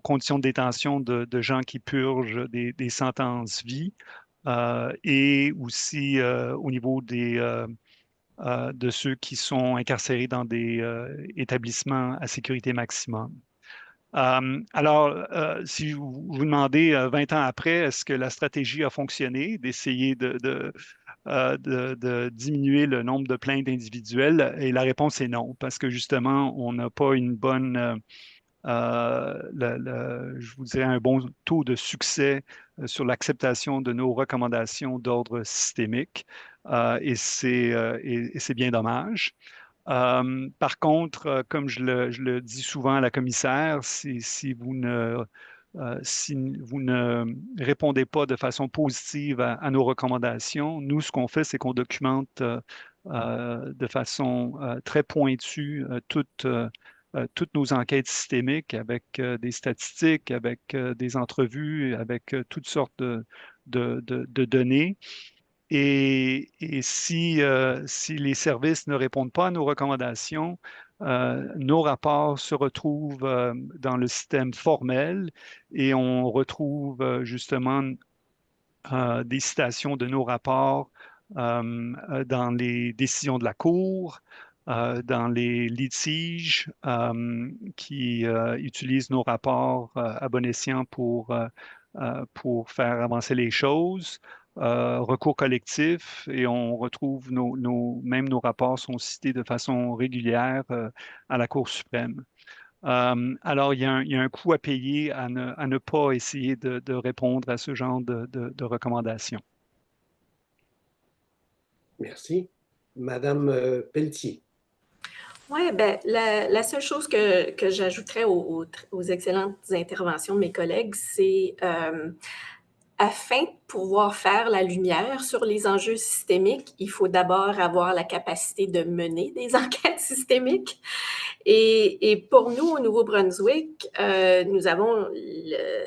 conditions de détention de gens qui purgent des sentences vie et aussi au niveau de ceux qui sont incarcérés dans des établissements à sécurité maximum. Alors, si vous vous demandez 20 ans après, est-ce que la stratégie a fonctionné d'essayer de diminuer le nombre de plaintes individuelles? Et la réponse est non, parce que justement, on n'a pas une bonne je vous dirais un bon taux de succès sur l'acceptation de nos recommandations d'ordre systémique et c'est bien dommage. Par contre, comme je le dis souvent à la commissaire, si vous ne répondez pas de façon positive à nos recommandations, nous, ce qu'on fait, c'est qu'on documente de façon très pointue toutes nos enquêtes systémiques avec des statistiques, avec des entrevues, avec toutes sortes de données. Et si les services ne répondent pas à nos recommandations, nos rapports se retrouvent dans le système formel et on retrouve justement des citations de nos rapports dans les décisions de la Cour, dans les litiges qui utilisent nos rapports à bon escient pour faire avancer les choses. Recours collectif et on retrouve même nos rapports sont cités de façon régulière à la Cour suprême. Alors, il y a un coût à payer à ne pas essayer de répondre à ce genre de recommandations. Merci. Madame Pelletier. Oui, bien, la seule chose que j'ajouterais aux excellentes interventions de mes collègues, c'est afin de pouvoir faire la lumière sur les enjeux systémiques, il faut d'abord avoir la capacité de mener des enquêtes systémiques. Et pour nous, au Nouveau-Brunswick, nous avons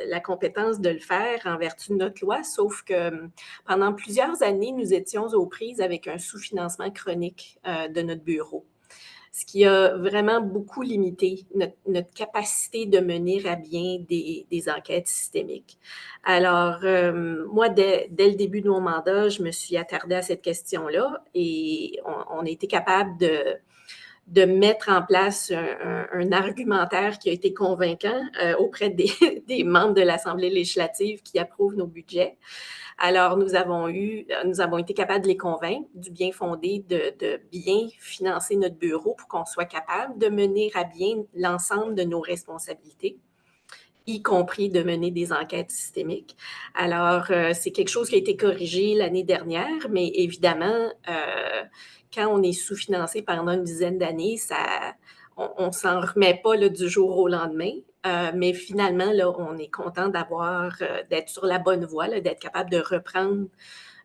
la compétence de le faire en vertu de notre loi, sauf que pendant plusieurs années, nous étions aux prises avec un sous-financement chronique de notre bureau, ce qui a vraiment beaucoup limité notre capacité de mener à bien des enquêtes systémiques. Alors, moi, dès le début de mon mandat, je me suis attardée à cette question-là et on a été capable de mettre en place un argumentaire qui a été convaincant auprès des membres de l'Assemblée législative qui approuvent nos budgets. Alors, nous avons été capables de les convaincre du bien fondé de bien financer notre bureau pour qu'on soit capable de mener à bien l'ensemble de nos responsabilités, y compris de mener des enquêtes systémiques. Alors, c'est quelque chose qui a été corrigé l'année dernière, mais évidemment, quand on est sous-financé pendant une dizaine d'années, on ne s'en remet pas là, du jour au lendemain. Mais finalement, là, on est content d'être sur la bonne voie, là, d'être capable de reprendre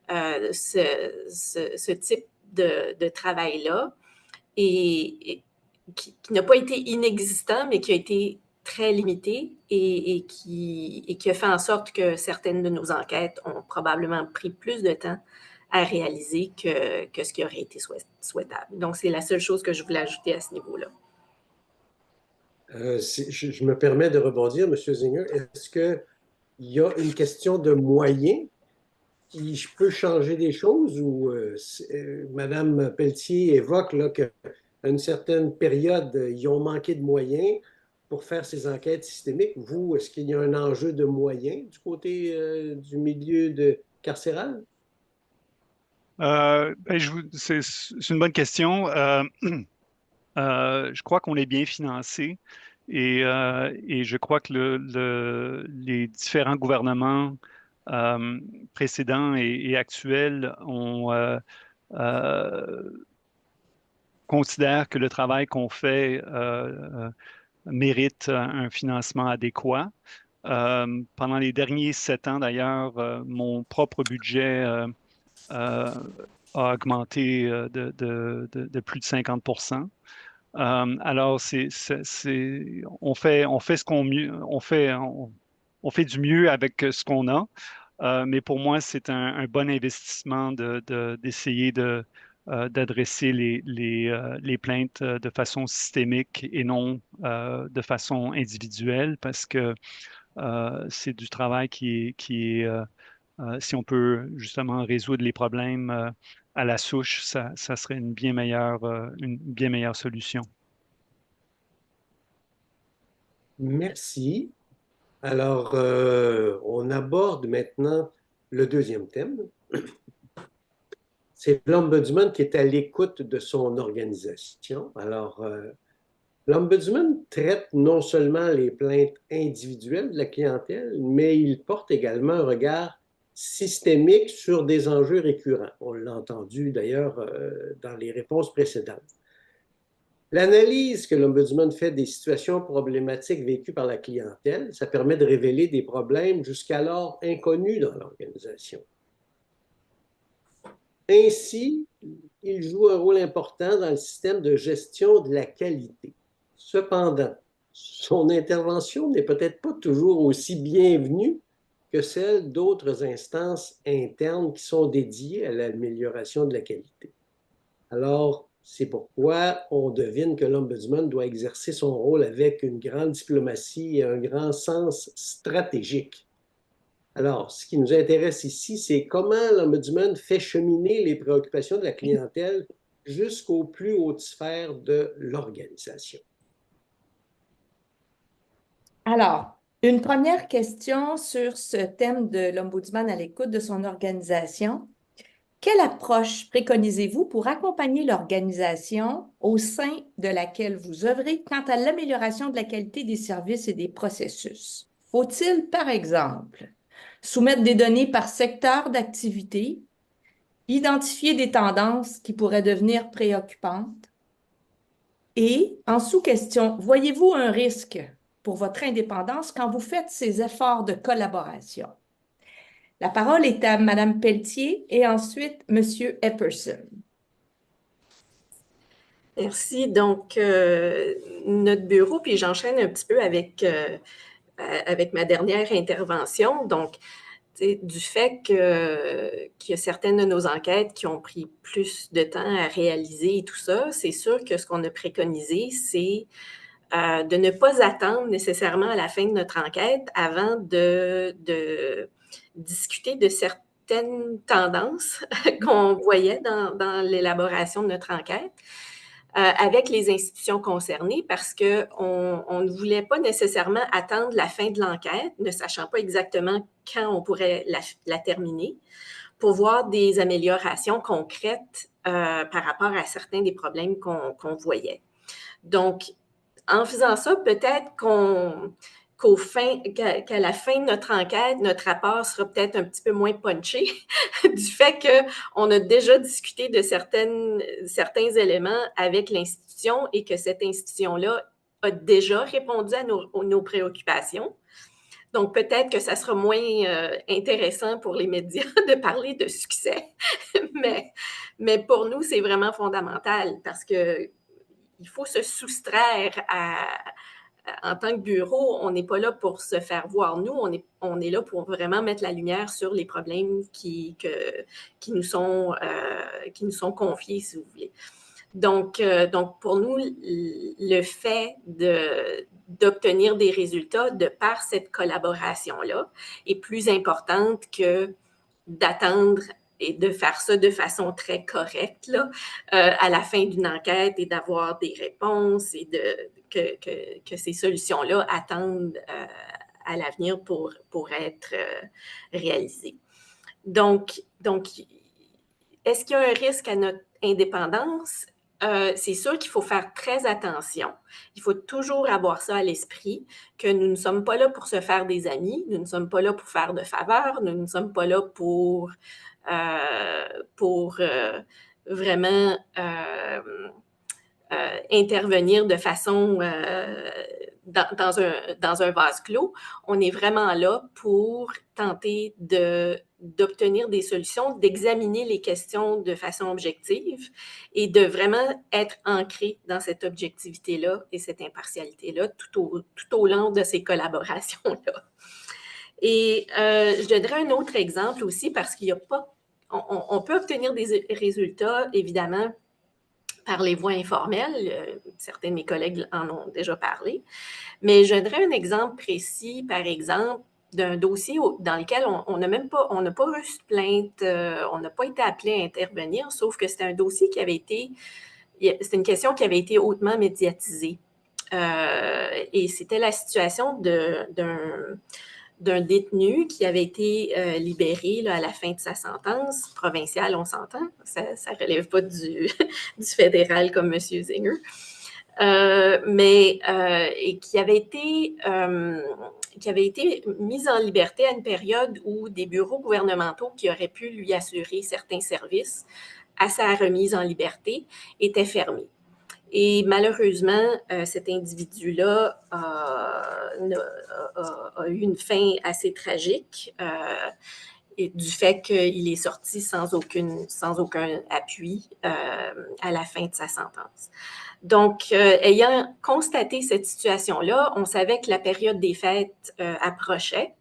ce type de travail-là et qui n'a pas été inexistant, mais qui a été très limité et qui a fait en sorte que certaines de nos enquêtes ont probablement pris plus de temps à réaliser que ce qui aurait été souhaitable. Donc, c'est la seule chose que je voulais ajouter à ce niveau-là. Je me permets de rebondir, M. Zinger. Est-ce qu'il y a une question de moyens qui peut changer des choses ou Mme Pelletier évoque là, qu'à une certaine période, ils ont manqué de moyens pour faire ces enquêtes systémiques. Vous, est-ce qu'il y a un enjeu de moyens du côté du milieu carcéral? C'est une bonne question. Je crois qu'on est bien financé et je crois que les différents gouvernements précédents et actuels considèrent que le travail qu'on fait mérite un financement adéquat. Pendant les derniers 7 ans, d'ailleurs, mon propre budget a augmenté de plus de 50%. Alors, on fait ce on fait du mieux avec ce qu'on a, mais pour moi, c'est un bon investissement d'essayer d'adresser les plaintes de façon systémique et non de façon individuelle, parce que c'est du travail qui est si on peut justement résoudre les problèmes à la souche, ça serait une bien meilleure solution. Merci. Alors, on aborde maintenant le deuxième thème. C'est l'Ombudsman qui est à l'écoute de son organisation. Alors, l'Ombudsman traite non seulement les plaintes individuelles de la clientèle, mais il porte également un regard systémique sur des enjeux récurrents. On l'a entendu d'ailleurs dans les réponses précédentes. L'analyse que l'Ombudsman fait des situations problématiques vécues par la clientèle, ça permet de révéler des problèmes jusqu'alors inconnus dans l'organisation. Ainsi, il joue un rôle important dans le système de gestion de la qualité. Cependant, son intervention n'est peut-être pas toujours aussi bienvenue que celle d'autres instances internes qui sont dédiées à l'amélioration de la qualité. Alors, c'est pourquoi on devine que l'Ombudsman doit exercer son rôle avec une grande diplomatie et un grand sens stratégique. Alors, ce qui nous intéresse ici, c'est comment l'Ombudsman fait cheminer les préoccupations de la clientèle jusqu'aux plus hautes sphères de l'organisation. Alors, une première question sur ce thème de l'Ombudsman à l'écoute de son organisation. Quelle approche préconisez-vous pour accompagner l'organisation au sein de laquelle vous œuvrez quant à l'amélioration de la qualité des services et des processus? Faut-il, par exemple, soumettre des données par secteur d'activité, identifier des tendances qui pourraient devenir préoccupantes? Et, en sous-question, voyez-vous un risque pour votre indépendance quand vous faites ces efforts de collaboration? La parole est à Mme Pelletier et ensuite M. Epperson. Merci. Donc, notre bureau, puis j'enchaîne un petit peu avec ma dernière intervention. Donc, du fait qu'il y a certaines de nos enquêtes qui ont pris plus de temps à réaliser et tout ça, c'est sûr que ce qu'on a préconisé, c'est de ne pas attendre nécessairement à la fin de notre enquête avant de discuter de certaines tendances qu'on voyait dans l'élaboration de notre enquête avec les institutions concernées parce qu'on ne voulait pas nécessairement attendre la fin de l'enquête, ne sachant pas exactement quand on pourrait la terminer, pour voir des améliorations concrètes par rapport à certains des problèmes qu'on voyait. Donc, en faisant ça, peut-être qu'à la fin de notre enquête, notre rapport sera peut-être un petit peu moins punché du fait qu'on a déjà discuté de certains éléments avec l'institution et que cette institution-là a déjà répondu à nos préoccupations. Donc, peut-être que ça sera moins intéressant pour les médias de parler de succès, mais pour nous, c'est vraiment fondamental parce que il faut se soustraire en tant que bureau, on n'est pas là pour se faire voir. Nous, on est là pour vraiment mettre la lumière sur les problèmes qui nous sont confiés, si vous voulez. Donc, pour nous, le fait d'obtenir des résultats de par cette collaboration-là est plus importante que d'attendre et de faire ça de façon très correcte là, à la fin d'une enquête et d'avoir des réponses et que ces solutions-là attendent à l'avenir pour être réalisées. Donc, est-ce qu'il y a un risque à notre indépendance? C'est sûr qu'il faut faire très attention. Il faut toujours avoir ça à l'esprit, que nous ne sommes pas là pour se faire des amis, nous ne sommes pas là pour faire de faveurs, nous ne sommes pas là pour vraiment intervenir de façon dans un vase clos. On est vraiment là pour tenter d'obtenir des solutions, d'examiner les questions de façon objective et de vraiment être ancré dans cette objectivité-là et cette impartialité-là tout au long de ces collaborations-là. Et je donnerai un autre exemple aussi parce qu'il n'y a pas... On peut obtenir des résultats, évidemment, par les voies informelles. Certains de mes collègues en ont déjà parlé. Mais je donnerai un exemple précis, par exemple, d'un dossier dans lequel on n'a pas reçu de plainte, on n'a pas été appelé à intervenir, sauf que c'était un dossier c'était une question qui avait été hautement médiatisée. Et c'était la situation d'un détenu qui avait été libéré là, à la fin de sa sentence provinciale, on s'entend, ça ne relève pas du fédéral comme M. Zinger, et qui avait été mis en liberté à une période où des bureaux gouvernementaux qui auraient pu lui assurer certains services à sa remise en liberté étaient fermés. Et malheureusement, cet individu-là a eu une fin assez tragique et du fait qu'il est sorti sans aucun appui à la fin de sa sentence. Donc, ayant constaté cette situation-là, on savait que la période des fêtes approchait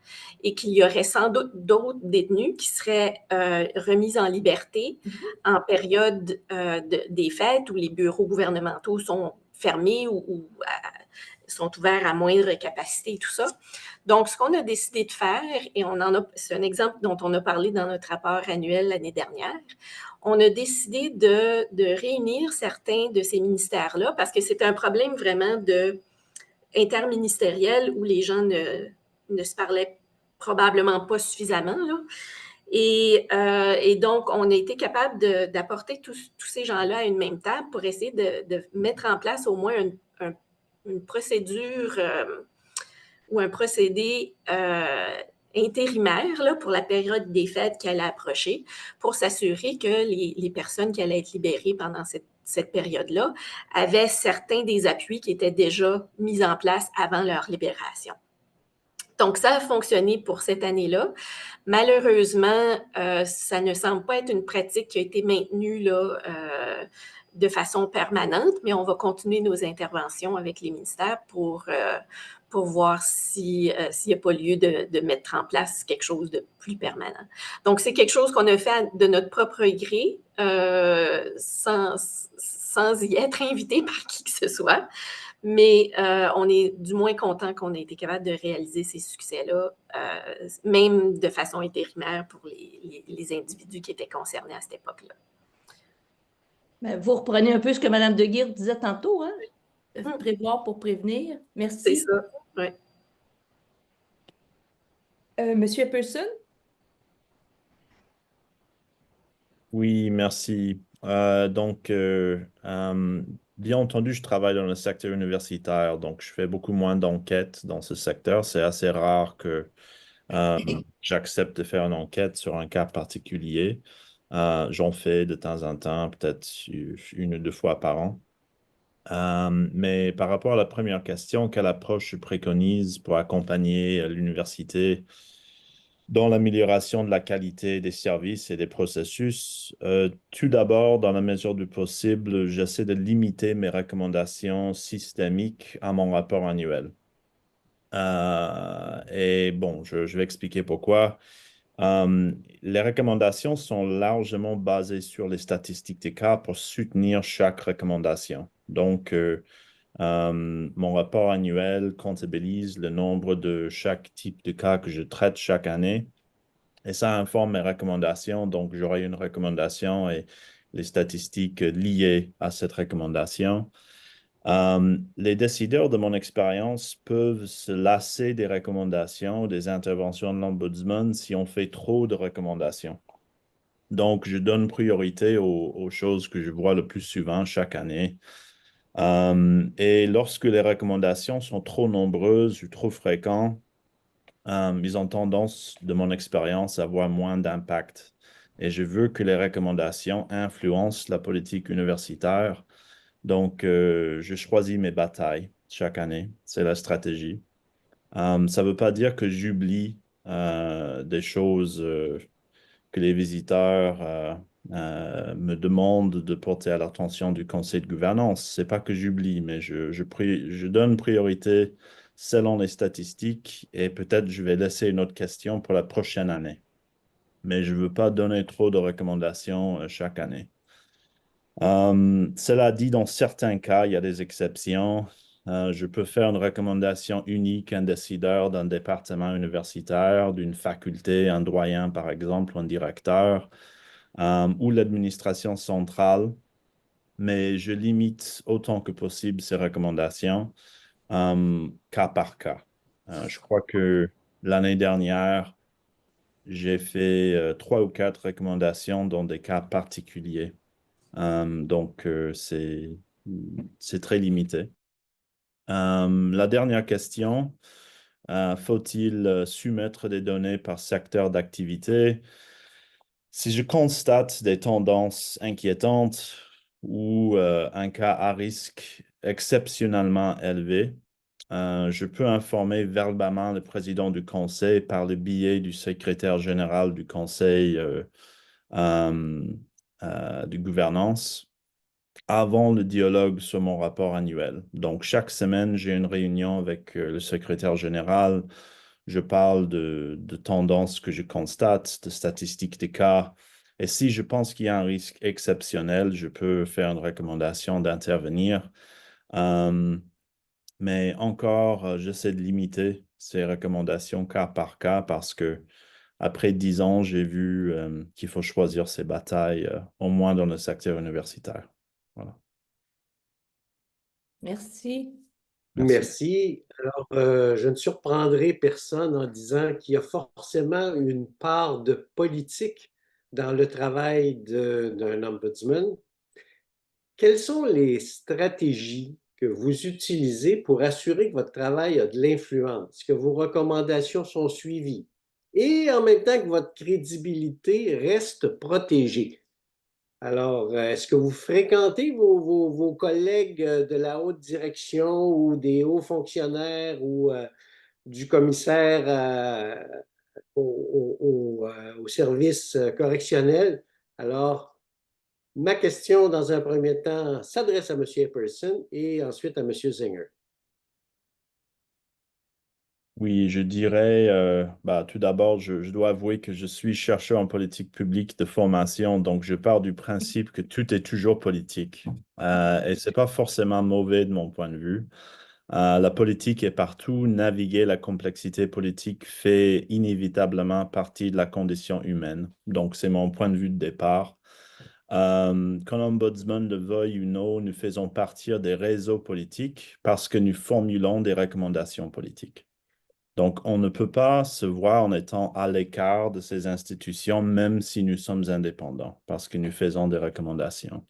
et qu'il y aurait sans doute d'autres détenus qui seraient remis en liberté en période des fêtes où les bureaux gouvernementaux sont fermés ou sont ouverts à moindre capacité et tout ça. Donc, ce qu'on a décidé de faire, et c'est un exemple dont on a parlé dans notre rapport annuel l'année dernière, on a décidé de réunir certains de ces ministères-là parce que c'est un problème vraiment interministériel où les gens ne se parlaient probablement pas suffisamment, là. Et donc, on a été capable d'apporter tous ces gens-là à une même table pour essayer de mettre en place au moins une procédure ou un procédé intérimaire là, pour la période des fêtes qui allait approcher, pour s'assurer que les personnes qui allaient être libérées pendant cette période-là avaient certains des appuis qui étaient déjà mis en place avant leur libération. Donc, ça a fonctionné pour cette année-là. Malheureusement, ça ne semble pas être une pratique qui a été maintenue là, de façon permanente, mais on va continuer nos interventions avec les ministères pour voir s'il n'y a pas lieu de mettre en place quelque chose de plus permanent. Donc, c'est quelque chose qu'on a fait de notre propre gré, sans y être invité par qui que ce soit. Mais on est du moins content qu'on ait été capable de réaliser ces succès-là, même de façon intérimaire pour les individus qui étaient concernés à cette époque-là. Ben, vous reprenez un peu ce que Mme De Guire disait tantôt, hein? Prévoir pour prévenir. Merci. C'est ça, oui. Monsieur Epperson? Oui, merci. Bien entendu, je travaille dans le secteur universitaire, donc je fais beaucoup moins d'enquêtes dans ce secteur. C'est assez rare que j'accepte de faire une enquête sur un cas particulier. J'en fais de temps en temps, peut-être 1 ou 2 fois par an. Mais par rapport à la première question, quelle approche je préconise pour accompagner l'université dans l'amélioration de la qualité des services et des processus? Tout d'abord, dans la mesure du possible, j'essaie de limiter mes recommandations systémiques à mon rapport annuel. Et bon, je vais expliquer pourquoi. Les recommandations sont largement basées sur les statistiques des cas pour soutenir chaque recommandation. Donc, mon rapport annuel comptabilise le nombre de chaque type de cas que je traite chaque année Et ça informe mes recommandations. Donc, j'aurai une recommandation et les statistiques liées à cette recommandation. Les décideurs de mon expérience peuvent se lasser des recommandations, des interventions de l'Ombudsman si on fait trop de recommandations. Donc, je donne priorité aux choses que je vois le plus souvent chaque année. Et lorsque les recommandations sont trop nombreuses ou trop fréquentes, ils ont tendance, de mon expérience, à avoir moins d'impact. Et je veux que les recommandations influencent la politique universitaire. Donc, je choisis mes batailles chaque année. C'est la stratégie. Ça ne veut pas dire que j'oublie des choses que les visiteurs me demandent de porter à l'attention du conseil de gouvernance. Ce n'est pas que j'oublie, mais je donne priorité selon les statistiques et peut-être je vais laisser une autre question pour la prochaine année. Mais je ne veux pas donner trop de recommandations chaque année. Cela dit, dans certains cas, il y a des exceptions. Je peux faire une recommandation unique à un décideur d'un département universitaire, d'une faculté, un doyen par exemple, un directeur, ou l'administration centrale, mais je limite autant que possible ces recommandations, cas par cas. Je crois que l'année dernière, j'ai fait 3 ou 4 recommandations dans des cas particuliers. Donc, c'est très limité. La dernière question, faut-il soumettre des données par secteur d'activité? Si je constate des tendances inquiétantes ou un cas à risque exceptionnellement élevé, je peux informer verbalement le président du conseil par le biais du secrétaire général du conseil de gouvernance avant le dialogue sur mon rapport annuel. Donc, chaque semaine, j'ai une réunion avec le secrétaire général. Je parle de tendances que je constate, de statistiques des cas. Et si je pense qu'il y a un risque exceptionnel, je peux faire une recommandation d'intervenir. Mais encore, j'essaie de limiter ces recommandations cas par cas parce que après 10 ans, j'ai vu qu'il faut choisir ses batailles, au moins dans le secteur universitaire. Voilà. Merci. Merci. Alors, je ne surprendrai personne en disant qu'il y a forcément une part de politique dans le travail d'un ombudsman. Quelles sont les stratégies que vous utilisez pour assurer que votre travail a de l'influence, que vos recommandations sont suivies et en même temps que votre crédibilité reste protégée? Alors, est-ce que vous fréquentez vos collègues de la haute direction ou des hauts fonctionnaires ou du commissaire au service correctionnel? Alors, ma question, dans un premier temps, s'adresse à M. Epperson et ensuite à M. Zinger. Oui, je dirais, tout d'abord, je dois avouer que je suis chercheur en politique publique de formation, donc je pars du principe que tout est toujours politique. Et ce n'est pas forcément mauvais de mon point de vue. La politique est partout. Naviguer la complexité politique fait inévitablement partie de la condition humaine. Donc, c'est mon point de vue de départ. Quand l'ombudsman le veuille ou non, nous faisons partir des réseaux politiques parce que nous formulons des recommandations politiques. Donc, on ne peut pas se voir en étant à l'écart de ces institutions, même si nous sommes indépendants, parce que nous faisons des recommandations.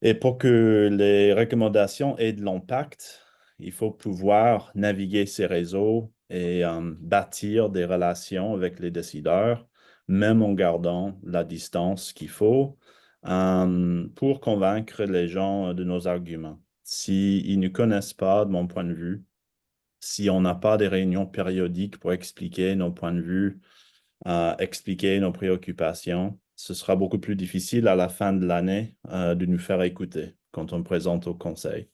Et pour que les recommandations aient de l'impact, il faut pouvoir naviguer ces réseaux et bâtir des relations avec les décideurs, même en gardant la distance qu'il faut pour convaincre les gens de nos arguments. S'ils ne connaissent pas, de mon point de vue, si on n'a pas des réunions périodiques pour expliquer nos points de vue, expliquer nos préoccupations, ce sera beaucoup plus difficile à la fin de l'année de nous faire écouter quand on présente au conseil.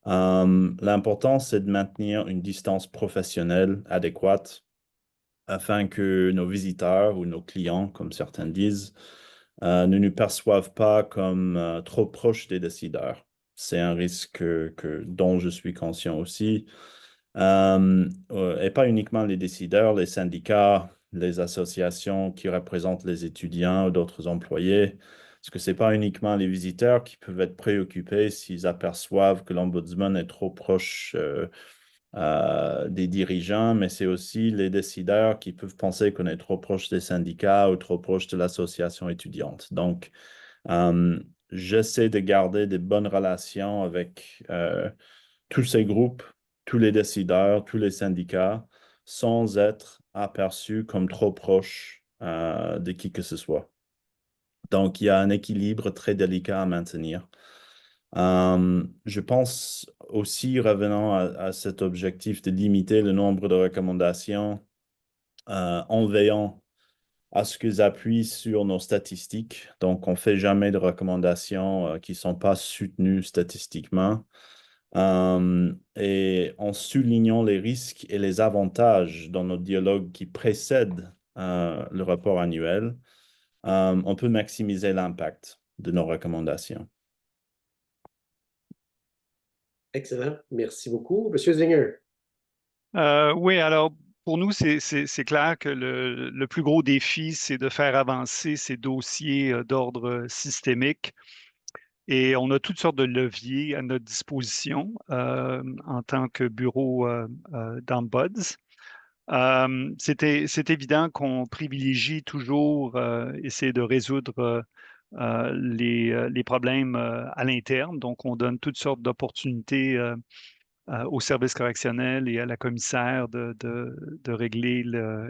L'important, c'est de maintenir une distance professionnelle adéquate afin que nos visiteurs ou nos clients, comme certains disent, ne nous perçoivent pas comme trop proches des décideurs. C'est un risque dont je suis conscient aussi. et pas uniquement les décideurs, les syndicats, les associations qui représentent les étudiants ou d'autres employés, parce que ce n'est pas uniquement les visiteurs qui peuvent être préoccupés s'ils aperçoivent que l'ombudsman est trop proche des dirigeants, mais c'est aussi les décideurs qui peuvent penser qu'on est trop proche des syndicats ou trop proche de l'association étudiante. Donc, j'essaie de garder des bonnes relations avec tous ces groupes, tous les décideurs, tous les syndicats, sans être aperçus comme trop proches de qui que ce soit. Donc, il y a un équilibre très délicat à maintenir. Je pense aussi, revenant à cet objectif de limiter le nombre de recommandations en veillant à ce qu'ils appuient sur nos statistiques. Donc, on ne fait jamais de recommandations qui ne sont pas soutenues statistiquement. Et en soulignant les risques et les avantages dans notre dialogue qui précède le rapport annuel, on peut maximiser l'impact de nos recommandations. Excellent. Merci beaucoup. Monsieur Zinger. Oui, alors pour nous, c'est clair que le plus gros défi, c'est de faire avancer ces dossiers d'ordre systémique. Et on a toutes sortes de leviers à notre disposition en tant que bureau d'Ombuds. C'est évident qu'on privilégie toujours essayer de résoudre les problèmes à l'interne. Donc, on donne toutes sortes d'opportunités au service correctionnel et à la commissaire de régler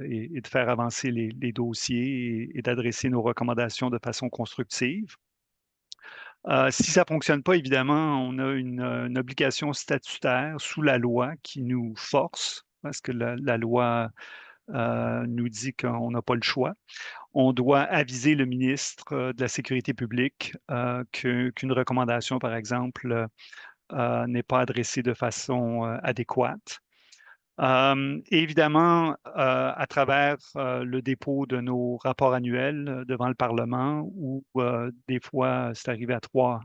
et de faire avancer les dossiers et d'adresser nos recommandations de façon constructive. Si ça ne fonctionne pas, évidemment, on a une obligation statutaire sous la loi qui nous force, parce que la loi nous dit qu'on n'a pas le choix. On doit aviser le ministre de la Sécurité publique qu'une recommandation, par exemple, n'est pas adressée de façon adéquate. Évidemment, à travers le dépôt de nos rapports annuels devant le Parlement, où des fois, c'est arrivé à trois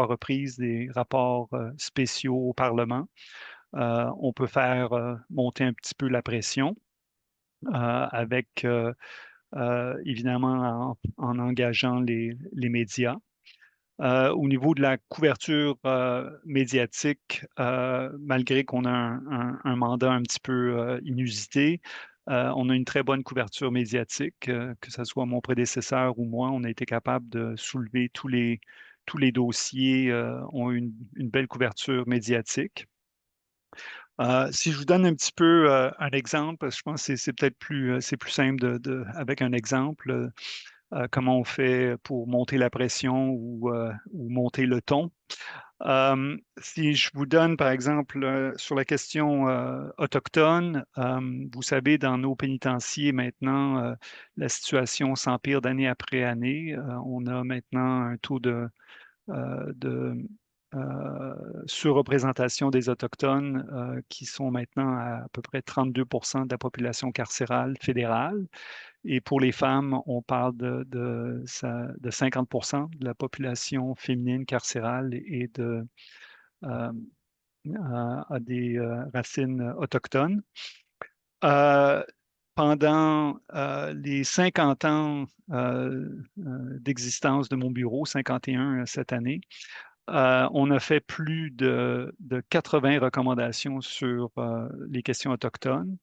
reprises des rapports spéciaux au Parlement, on peut faire monter un petit peu la pression avec, évidemment, en engageant les médias. Au niveau de la couverture médiatique, malgré qu'on a un mandat un petit peu inusité, on a une très bonne couverture médiatique, que ce soit mon prédécesseur ou moi, on a été capable de soulever tous les dossiers, ont une belle couverture médiatique. Si je vous donne un petit peu un exemple, je pense que c'est peut-être c'est plus simple avec un exemple. Comment on fait pour monter la pression ou monter le ton. Si je vous donne, par exemple, sur la question autochtone, vous savez, dans nos pénitenciers maintenant, la situation s'empire d'année après année. On a maintenant un taux de surreprésentation des Autochtones qui sont maintenant à peu près 32 de la population carcérale fédérale. Et pour les femmes, on parle de 50 de la population féminine carcérale et a des racines autochtones. Pendant les 50 ans d'existence de mon bureau, 51 cette année, on a fait plus de 80 recommandations sur les questions autochtones.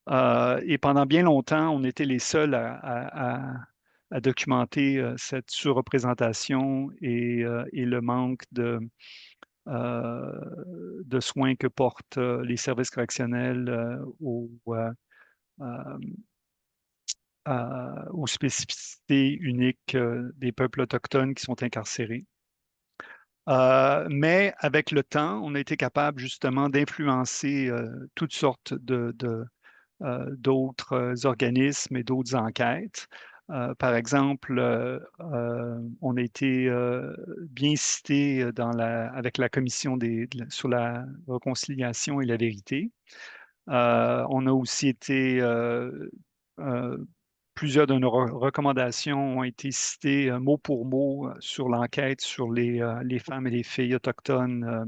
Et pendant bien longtemps, on était les seuls à documenter cette surreprésentation et le manque de soins que portent les services correctionnels aux spécificités uniques des peuples autochtones qui sont incarcérés. Mais avec le temps, on a été capable justement d'influencer toutes sortes d'autres organismes et d'autres enquêtes. Par exemple, on a été bien cité avec la commission sur la réconciliation et la vérité. On a aussi été, plusieurs de nos recommandations ont été citées mot pour mot sur l'enquête sur les femmes et les filles autochtones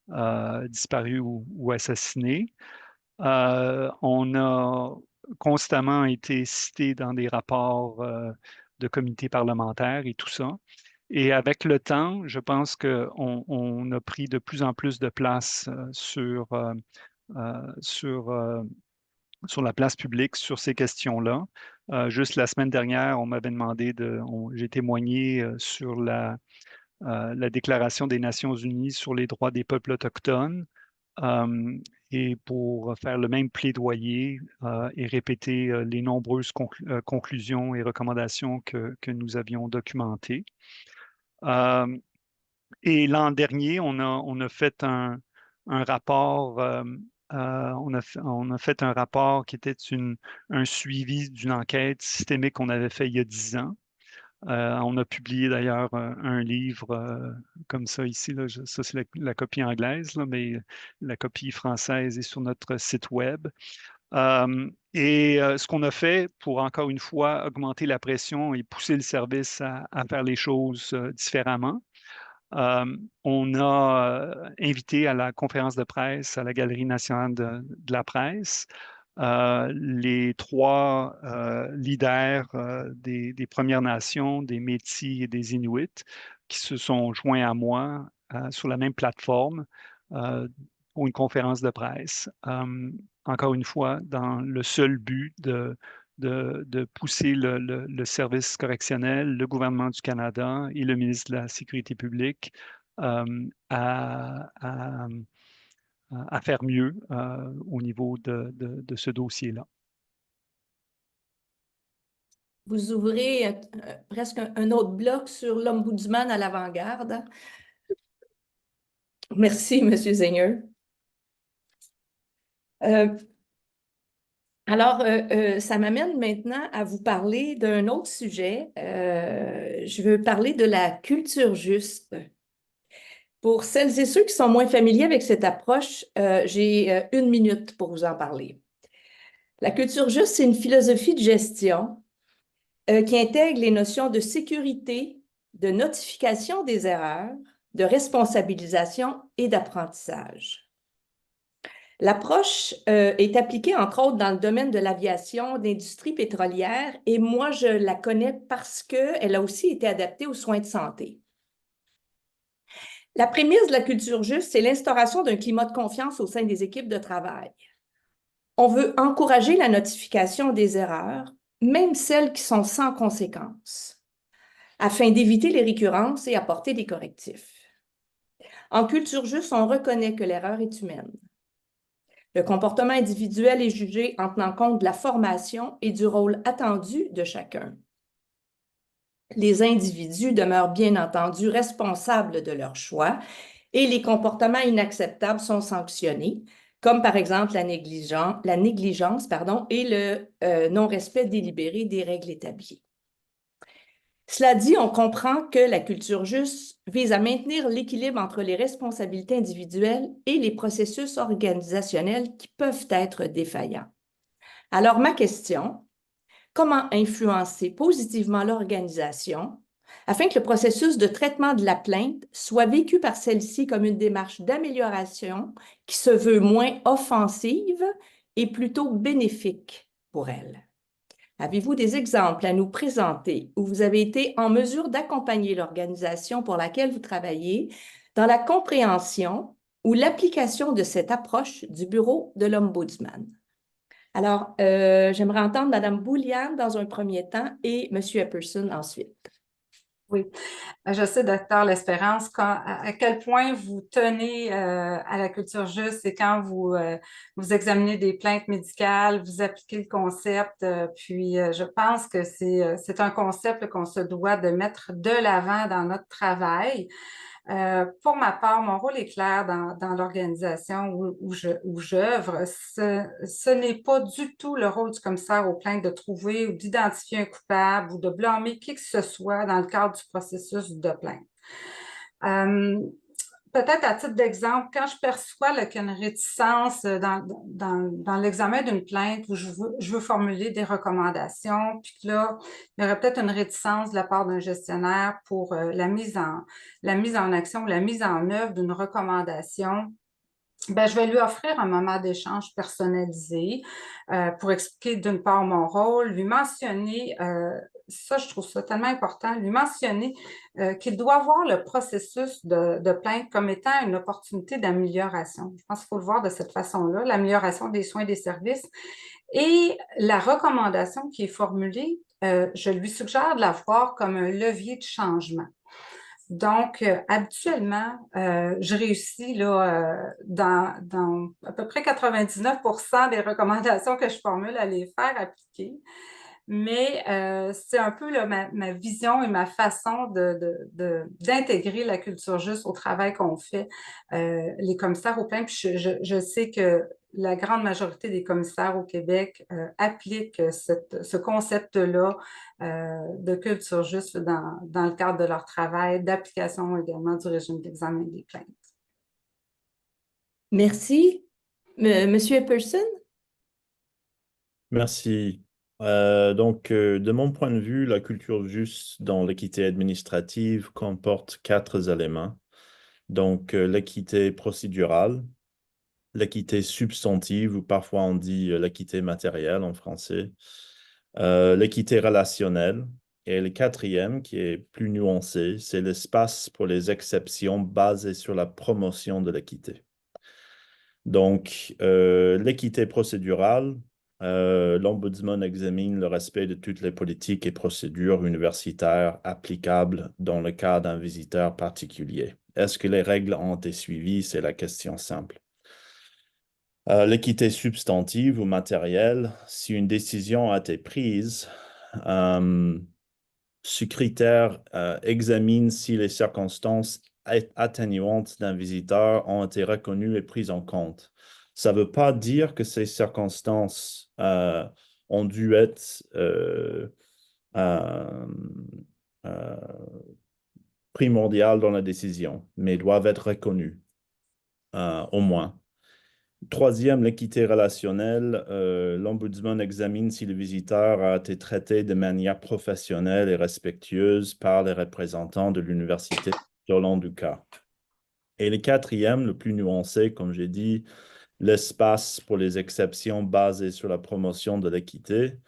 disparus ou assassinés. On a constamment été cité dans des rapports de comités parlementaires et tout ça. Et avec le temps, je pense qu'on a pris de plus en plus de place sur la place publique sur ces questions-là. Juste la semaine dernière, on m'avait demandé j'ai témoigné sur la Déclaration des Nations unies sur les droits des peuples autochtones et pour faire le même plaidoyer et répéter les nombreuses conclusions et recommandations que nous avions documentées. Et l'an dernier, on a fait un rapport, on a fait un rapport qui était un suivi d'une enquête systémique qu'on avait fait il y a 10 ans. On a publié d'ailleurs un livre comme ça ici, là, ça c'est la copie anglaise, là, mais la copie française est sur notre site web. Ce qu'on a fait pour, encore une fois, augmenter la pression et pousser le service à faire les choses différemment, on a invité à la conférence de presse à la Galerie nationale de la presse les 3 leaders des Premières Nations, des Métis et des Inuits qui se sont joints à moi sur la même plateforme pour une conférence de presse. Encore une fois, dans le seul but de pousser le service correctionnel, le gouvernement du Canada et le ministre de la Sécurité publique à faire mieux au niveau de ce dossier-là. Vous ouvrez presque un autre bloc sur l'Ombudsman à l'avant-garde. Merci, M. Seigneur. Alors, ça m'amène maintenant à vous parler d'un autre sujet. Je veux parler de la culture juste. Pour celles et ceux qui sont moins familiers avec cette approche, j'ai 1 minute pour vous en parler. La culture juste, c'est une philosophie de gestion qui intègre les notions de sécurité, de notification des erreurs, de responsabilisation et d'apprentissage. L'approche est appliquée, entre autres, dans le domaine de l'aviation, de l'industrie pétrolière, et moi, je la connais parce qu'elle a aussi été adaptée aux soins de santé. La prémisse de la culture juste, c'est l'instauration d'un climat de confiance au sein des équipes de travail. On veut encourager la notification des erreurs, même celles qui sont sans conséquence, afin d'éviter les récurrences et apporter des correctifs. En culture juste, on reconnaît que l'erreur est humaine. Le comportement individuel est jugé en tenant compte de la formation et du rôle attendu de chacun. Les individus demeurent bien entendu responsables de leurs choix et les comportements inacceptables sont sanctionnés, comme par exemple la négligence et le non-respect délibéré des règles établies. Cela dit, on comprend que la culture juste vise à maintenir l'équilibre entre les responsabilités individuelles et les processus organisationnels qui peuvent être défaillants. Alors, ma question, comment influencer positivement l'organisation afin que le processus de traitement de la plainte soit vécu par celle-ci comme une démarche d'amélioration qui se veut moins offensive et plutôt bénéfique pour elle? Avez-vous des exemples à nous présenter où vous avez été en mesure d'accompagner l'organisation pour laquelle vous travaillez dans la compréhension ou l'application de cette approche du bureau de l'Ombudsman? Alors, j'aimerais entendre Mme Bouliane dans un premier temps et M. Epperson ensuite. Oui, je sais, docteur L'Espérance, à quel point vous tenez à la culture juste et quand vous examinez des plaintes médicales, vous appliquez le concept, puis je pense que c'est un concept qu'on se doit de mettre de l'avant dans notre travail. Pour ma part, mon rôle est clair dans l'organisation où j'œuvre. Ce n'est pas du tout le rôle du commissaire aux plaintes de trouver ou d'identifier un coupable ou de blâmer qui que ce soit dans le cadre du processus de plainte. peut-être à titre d'exemple, quand je perçois qu'il y a une réticence dans l'examen d'une plainte où je veux formuler des recommandations, puis que là, il y aurait peut-être une réticence de la part d'un gestionnaire pour la mise en action ou la mise en œuvre d'une recommandation, ben, je vais lui offrir un moment d'échange personnalisé pour expliquer d'une part mon rôle, lui mentionner, ça je trouve ça tellement important, lui mentionner qu'il doit voir le processus de plainte comme étant une opportunité d'amélioration. Je pense qu'il faut le voir de cette façon-là, l'amélioration des soins et des services. Et la recommandation qui est formulée, je lui suggère de la voir comme un levier de changement. Donc, habituellement, je réussis là, dans à peu près 99% des recommandations que je formule à les faire appliquer. Mais c'est un peu là, ma vision et ma façon d'intégrer la culture juste au travail qu'on fait, les commissaires aux plaintes. Puis je sais que la grande majorité des commissaires au Québec appliquent ce concept-là de culture juste dans le cadre de leur travail, d'application également du régime d'examen des plaintes. Merci. Monsieur Epperson? Merci. De mon point de vue, la culture juste dans l'équité administrative comporte 4 éléments. Donc, l'équité procédurale, l'équité substantive, ou parfois on dit l'équité matérielle en français, l'équité relationnelle, et le 4e, qui est plus nuancé, c'est l'espace pour les exceptions basées sur la promotion de l'équité. Donc, l'équité procédurale, l'Ombudsman examine le respect de toutes les politiques et procédures universitaires applicables dans le cas d'un visiteur particulier. Est-ce que les règles ont été suivies? C'est la question simple. L'équité substantive ou matérielle, si une décision a été prise, ce critère examine si les circonstances atténuantes d'un visiteur ont été reconnues et prises en compte. Ça ne veut pas dire que ces circonstances ont dû être primordiales dans la décision, mais doivent être reconnues, au moins. 3e, l'équité relationnelle. L'Ombudsman examine si le visiteur a été traité de manière professionnelle et respectueuse par les représentants de l'université tout au long du cas. Et le 4e, le plus nuancé, comme j'ai dit, l'espace pour les exceptions basées sur la promotion de l'équité.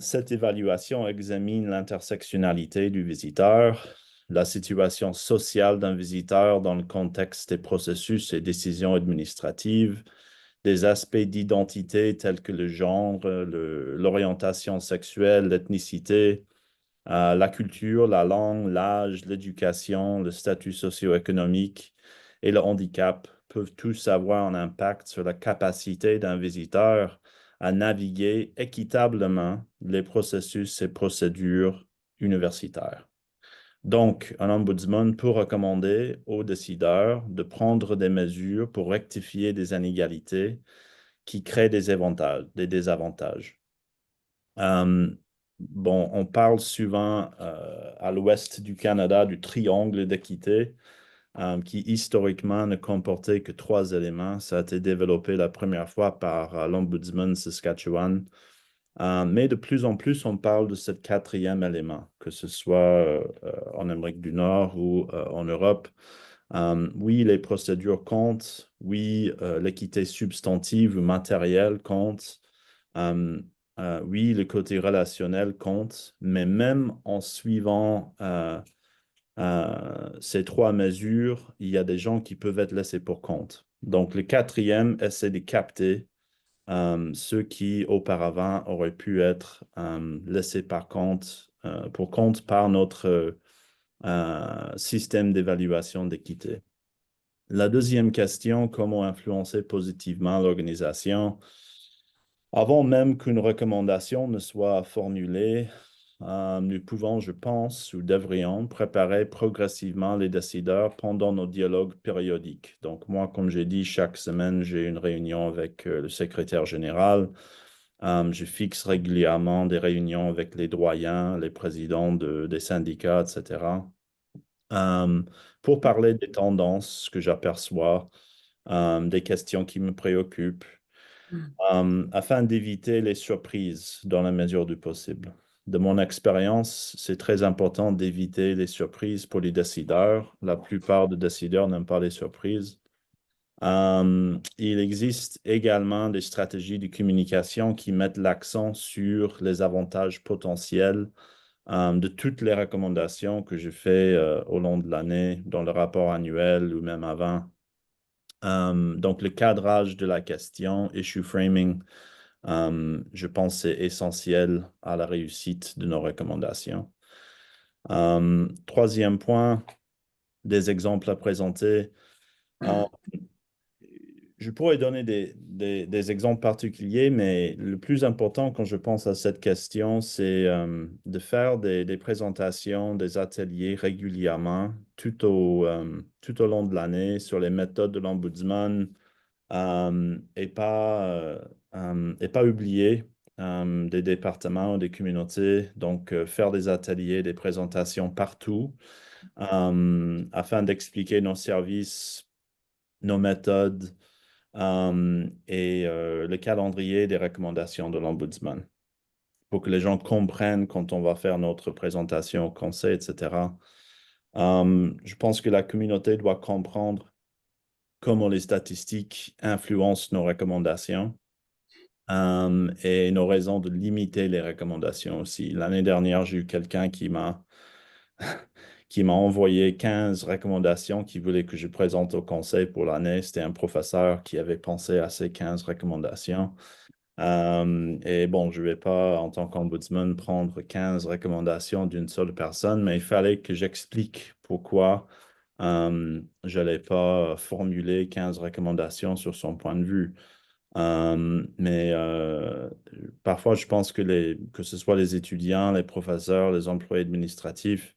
Cette évaluation examine l'intersectionnalité du visiteur, la situation sociale d'un visiteur dans le contexte des processus et décisions administratives, des aspects d'identité tels que le genre, l'orientation sexuelle, l'ethnicité, la culture, la langue, l'âge, l'éducation, le statut socio-économique et le handicap peuvent tous avoir un impact sur la capacité d'un visiteur à naviguer équitablement les processus et procédures universitaires. Donc, un ombudsman peut recommander aux décideurs de prendre des mesures pour rectifier des inégalités qui créent des désavantages. On parle souvent à l'ouest du Canada du triangle d'équité qui historiquement ne comportait que 3 éléments. Ça a été développé la première fois par l'Ombudsman Saskatchewan. Mais de plus en plus, on parle de ce 4e élément, que ce soit en Amérique du Nord ou en Europe. Oui, les procédures comptent. Oui, l'équité substantive ou matérielle compte. Oui, le côté relationnel compte. Mais même en suivant ces 3 mesures, il y a des gens qui peuvent être laissés pour compte. Donc, le 4e essaie de capter ceux qui auparavant auraient pu être laissés pour compte par notre système d'évaluation d'équité. La deuxième question, comment influencer positivement l'organisation? Avant même qu'une recommandation ne soit formulée, nous pouvons, je pense, ou devrions préparer progressivement les décideurs pendant nos dialogues périodiques. Donc, moi, comme j'ai dit, chaque semaine, j'ai une réunion avec le secrétaire général. Je fixe régulièrement des réunions avec les doyens, les présidents des syndicats, etc. pour parler des tendances que j'aperçois, des questions qui me préoccupent, afin d'éviter les surprises dans la mesure du possible. De mon expérience, c'est très important d'éviter les surprises pour les décideurs. La plupart des décideurs n'aiment pas les surprises. Il existe également des stratégies de communication qui mettent l'accent sur les avantages potentiels de toutes les recommandations que je fais au long de l'année, dans le rapport annuel ou même avant. Donc, le cadrage de la question, issue framing, je pense que c'est essentiel à la réussite de nos recommandations. Troisième point, des exemples à présenter. Je pourrais donner des exemples particuliers, mais le plus important quand je pense à cette question, c'est de faire des présentations, des ateliers régulièrement tout au long de l'année sur les méthodes de l'Ombudsman et pas oublier des départements ou des communautés. Donc, faire des ateliers, des présentations partout afin d'expliquer nos services, nos méthodes, et le calendrier des recommandations de l'Ombudsman pour que les gens comprennent quand on va faire notre présentation au conseil, etc. Je pense que la communauté doit comprendre comment les statistiques influencent nos recommandations et nos raisons de limiter les recommandations aussi. L'année dernière, j'ai eu quelqu'un qui m'a envoyé 15 recommandations qu'il voulait que je présente au conseil pour l'année. C'était un professeur qui avait pensé à ces 15 recommandations. Et bon, je ne vais pas, en tant qu'ombudsman, prendre 15 recommandations d'une seule personne, mais il fallait que j'explique pourquoi je n'allais pas formuler 15 recommandations sur son point de vue. Mais parfois, je pense que ce soit les étudiants, les professeurs, les employés administratifs,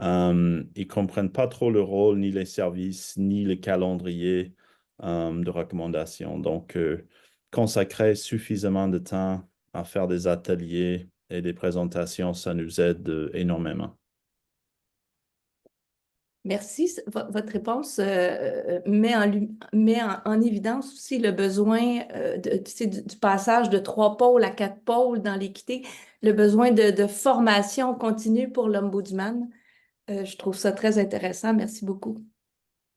ils ne comprennent pas trop le rôle, ni les services, ni le calendrier de recommandation. Donc, consacrer suffisamment de temps à faire des ateliers et des présentations, ça nous aide énormément. Merci. Votre réponse met en évidence aussi le besoin du passage de 3 pôles à 4 pôles dans l'équité, le besoin de formation continue pour l'Ombudsman. Je trouve ça très intéressant. Merci beaucoup.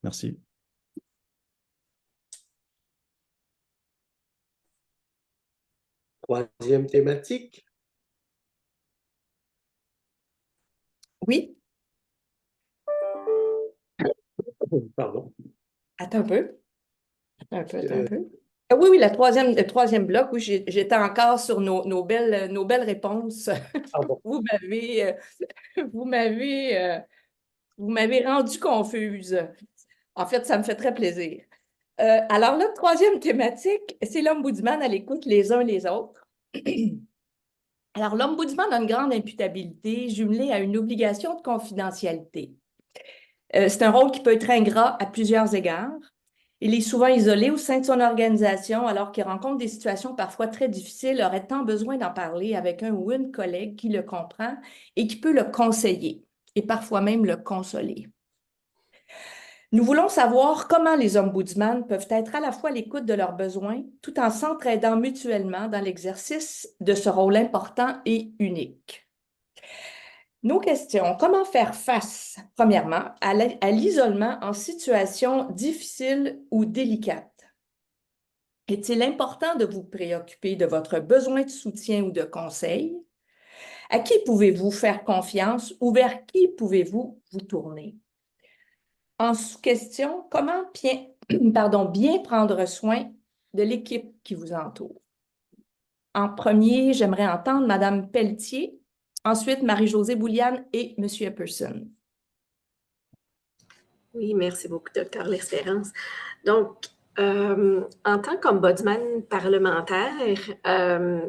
Merci. Troisième thématique. Oui. Pardon. Attends un peu. Oui, le troisième bloc, oui, j'étais encore sur nos belles réponses. Vous m'avez rendu confuse. En fait, ça me fait très plaisir. Alors, la troisième thématique, c'est l'Ombudsman à l'écoute les uns les autres. Alors, l'Ombudsman a une grande imputabilité jumelée à une obligation de confidentialité. C'est un rôle qui peut être ingrat à plusieurs égards. Il est souvent isolé au sein de son organisation alors qu'il rencontre des situations parfois très difficiles, aurait tant besoin d'en parler avec un ou une collègue qui le comprend et qui peut le conseiller et parfois même le consoler. Nous voulons savoir comment les ombudsman peuvent être à la fois à l'écoute de leurs besoins tout en s'entraidant mutuellement dans l'exercice de ce rôle important et unique. Nos questions. Comment faire face, premièrement, à l'isolement en situation difficile ou délicate? Est-il important de vous préoccuper de votre besoin de soutien ou de conseil? À qui pouvez-vous faire confiance ou vers qui pouvez-vous vous tourner? En sous-question, comment bien prendre soin de l'équipe qui vous entoure? En premier, j'aimerais entendre Mme Pelletier, ensuite Marie-Josée Bouliane et M. Epperson. Oui, merci beaucoup, Dr. L'Espérance. Donc, en tant qu'ombudsman parlementaire,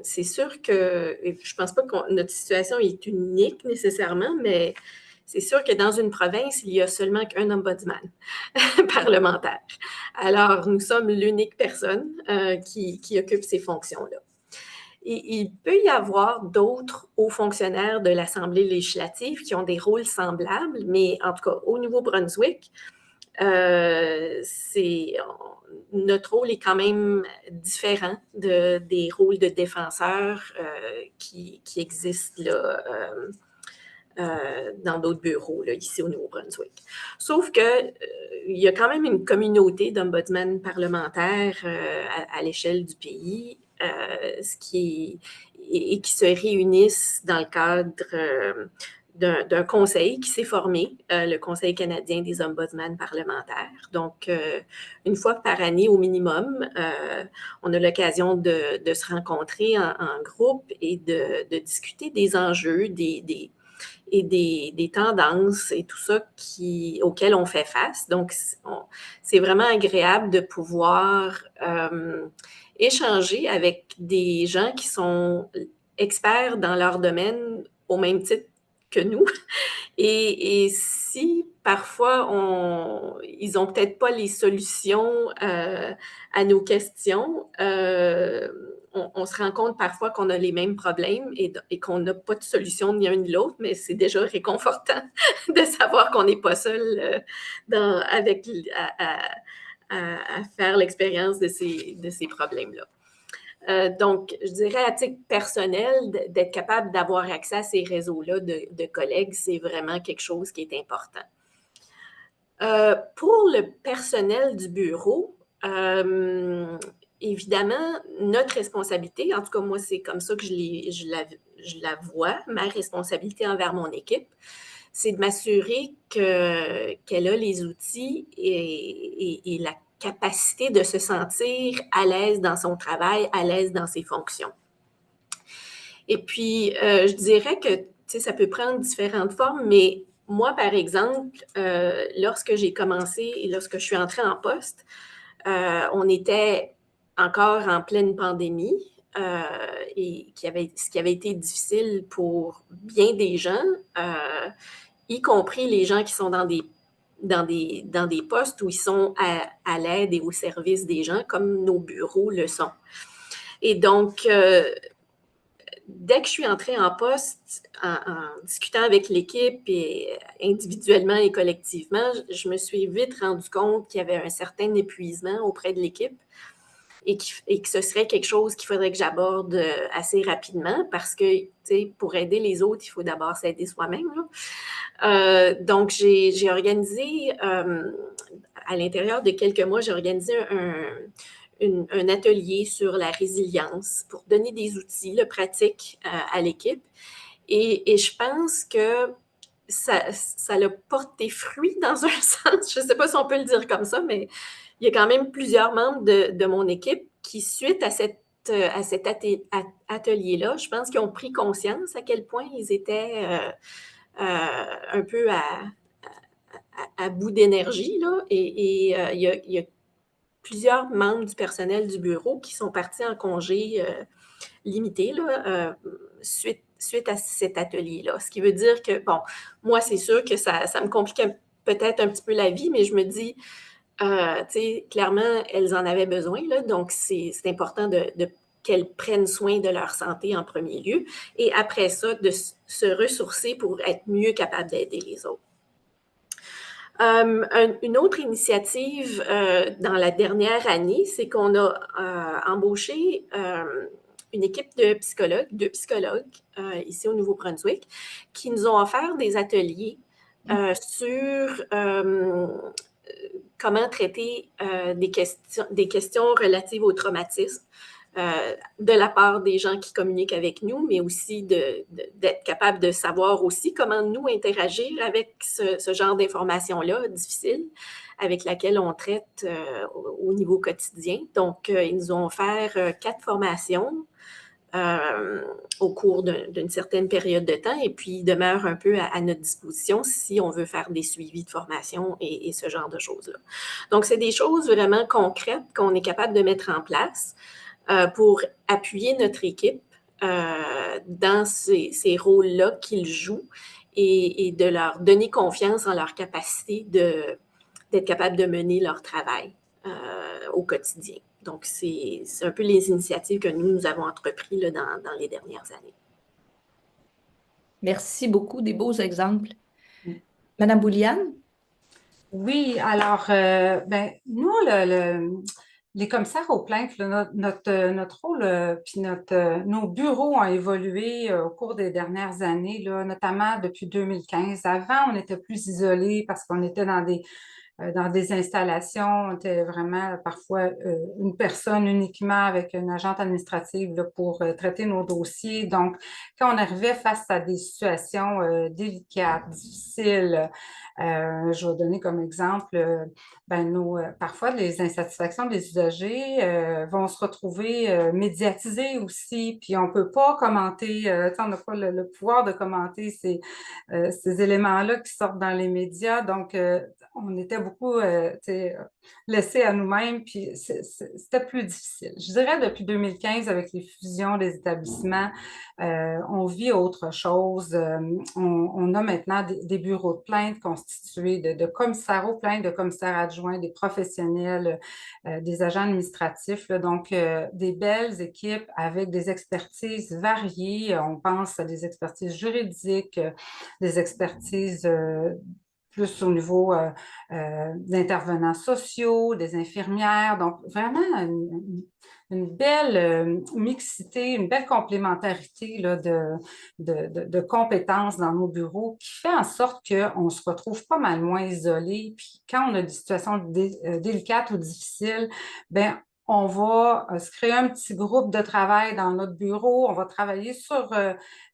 c'est sûr que, je ne pense pas que notre situation est unique nécessairement, mais c'est sûr que dans une province, il n'y a seulement qu'un ombudsman parlementaire. Alors, nous sommes l'unique personne qui occupe ces fonctions-là. il peut y avoir d'autres hauts fonctionnaires de l'Assemblée législative qui ont des rôles semblables, mais en tout cas, au Nouveau-Brunswick, notre rôle est quand même différent des rôles de défenseurs qui existent là, dans d'autres bureaux là, ici au Nouveau-Brunswick. Sauf qu'il y a quand même une communauté d'ombudsman parlementaires à l'échelle du pays qui se réunissent dans le cadre d'un conseil qui s'est formé, le Conseil canadien des ombudsman parlementaires. Donc, une fois par année au minimum, on a l'occasion de se rencontrer en groupe et de discuter des enjeux, des tendances et tout ça auxquelles on fait face. Donc, c'est vraiment agréable de pouvoir échanger avec des gens qui sont experts dans leur domaine au même titre que nous. Et si parfois ils n'ont peut-être pas les solutions à nos questions, on se rend compte parfois qu'on a les mêmes problèmes et qu'on n'a pas de solution ni un ni l'autre, mais c'est déjà réconfortant de savoir qu'on n'est pas seul à faire l'expérience de ces problèmes-là. Donc, je dirais à titre personnel, d'être capable d'avoir accès à ces réseaux-là de collègues, c'est vraiment quelque chose qui est important. Pour le personnel du bureau, évidemment, notre responsabilité, en tout cas moi, c'est comme ça que je la vois, ma responsabilité envers mon équipe, c'est de m'assurer qu'elle a les outils et la capacité de se sentir à l'aise dans son travail, à l'aise dans ses fonctions. Et puis, je dirais que ça peut prendre différentes formes, mais moi, par exemple, lorsque j'ai commencé et lorsque je suis entrée en poste, on était encore en pleine pandémie et ce qui avait été difficile pour bien des gens, y compris les gens qui sont dans des postes où ils sont à l'aide et au service des gens, comme nos bureaux le sont. Et donc, dès que je suis entrée en poste, en discutant avec l'équipe et individuellement et collectivement, je me suis vite rendu compte qu'il y avait un certain épuisement auprès de l'équipe et que ce serait quelque chose qu'il faudrait que j'aborde assez rapidement parce que, tu sais, pour aider les autres, il faut d'abord s'aider soi-même. Donc, j'ai organisé, à l'intérieur de quelques mois, j'ai organisé un atelier sur la résilience pour donner des outils pratiques à l'équipe. Et je pense que ça a porté fruit dans un sens. Je ne sais pas si on peut le dire comme ça, mais il y a quand même plusieurs membres de mon équipe qui, suite à cet atelier-là, je pense qu'ils ont pris conscience à quel point ils étaient un peu à bout d'énergie. Et il y a plusieurs membres du personnel du bureau qui sont partis en congé limité suite à cet atelier-là. Ce qui veut dire que, bon, moi, c'est sûr que ça me complique peut-être un petit peu la vie, mais je me dis, tu sais, clairement, elles en avaient besoin, donc c'est important qu'elles prennent soin de leur santé en premier lieu, et après ça, de se ressourcer pour être mieux capable d'aider les autres. Une autre initiative dans la dernière année, c'est qu'on a embauché une équipe de psychologues, deux psychologues ici au Nouveau-Brunswick, qui nous ont offert des ateliers sur comment traiter des questions relatives au traumatisme de la part des gens qui communiquent avec nous, mais aussi d'être capable de savoir aussi comment nous interagir avec ce genre d'informations-là difficiles avec laquelle on traite au niveau quotidien. Donc, ils nous ont offert 4 formations au cours d'une certaine période de temps et puis ils demeurent un peu à notre disposition si on veut faire des suivis de formation et ce genre de choses-là. Donc, c'est des choses vraiment concrètes qu'on est capable de mettre en place pour appuyer notre équipe dans ces rôles-là qu'ils jouent et de leur donner confiance en leur capacité d'être capable de mener leur travail au quotidien. Donc, c'est un peu les initiatives que nous avons entreprises là, dans les dernières années. Merci beaucoup, des beaux exemples. Madame Bouliane? Oui, alors, nous, les commissaires aux plaintes, là, notre rôle, puis nos bureaux ont évolué au cours des dernières années, là, notamment depuis 2015. Avant, on était plus isolés parce qu'on était dans des installations, on était vraiment parfois une personne uniquement avec une agente administrative là, pour traiter nos dossiers. Donc, quand on arrivait face à des situations délicates, difficiles, je vais donner comme exemple, parfois les insatisfactions des usagers vont se retrouver médiatisées aussi, puis on ne peut pas commenter, on n'a pas le pouvoir de commenter ces éléments-là qui sortent dans les médias. Donc, on était beaucoup laissés à nous-mêmes, puis c'était plus difficile. Je dirais depuis 2015, avec les fusions des établissements, on vit autre chose. On a maintenant des bureaux de plainte constitués de commissaires aux plaintes, de commissaires adjoints, des professionnels, des agents administratifs, là, donc des belles équipes avec des expertises variées. On pense à des expertises juridiques, des expertises plus au niveau d'intervenants sociaux, des infirmières. Donc, vraiment une belle mixité, une belle complémentarité là, de compétences dans nos bureaux qui fait en sorte qu'on se retrouve pas mal moins isolé. Puis quand on a des situations délicates ou difficiles, ben on va se créer un petit groupe de travail dans notre bureau, on va travailler sur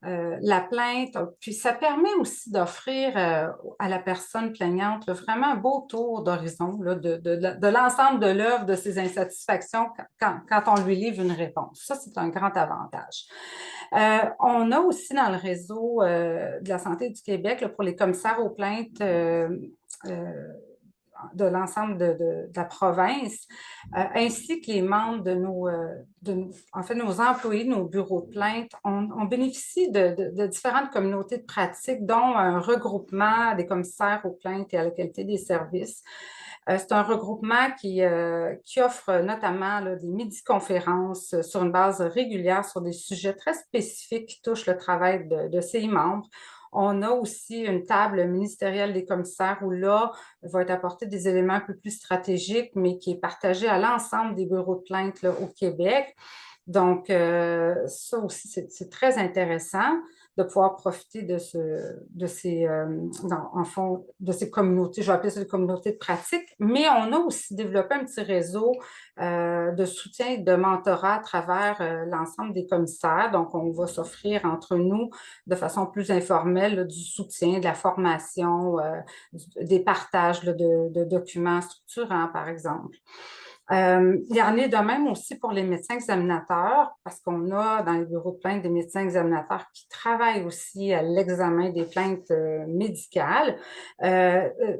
la plainte, puis ça permet aussi d'offrir à la personne plaignante vraiment un beau tour d'horizon de l'ensemble de l'œuvre de ses insatisfactions quand on lui livre une réponse. Ça, c'est un grand avantage. On a aussi dans le réseau de la santé du Québec, là, pour les commissaires aux plaintes, de l'ensemble de la province, ainsi que les membres de nos employés de nos bureaux de plainte, on bénéficie de différentes communautés de pratique, dont un regroupement des commissaires aux plaintes et à la qualité des services. C'est un regroupement qui offre notamment là, des midi-conférences sur une base régulière sur des sujets très spécifiques qui touchent le travail de ses membres. On a aussi une table ministérielle des commissaires où là, va être apporté des éléments un peu plus stratégiques, mais qui est partagé à l'ensemble des bureaux de plainte là, au Québec. Donc, ça aussi, c'est très intéressant de pouvoir profiter de ces communautés, je vais appeler ça des communautés de pratique, mais on a aussi développé un petit réseau de soutien et de mentorat à travers l'ensemble des commissaires. Donc, on va s'offrir entre nous de façon plus informelle là, du soutien, de la formation, des partages là, de documents structurants, par exemple. Il y en a de même aussi pour les médecins examinateurs, parce qu'on a dans les bureaux de plainte des médecins examinateurs qui travaillent aussi à l'examen des plaintes médicales.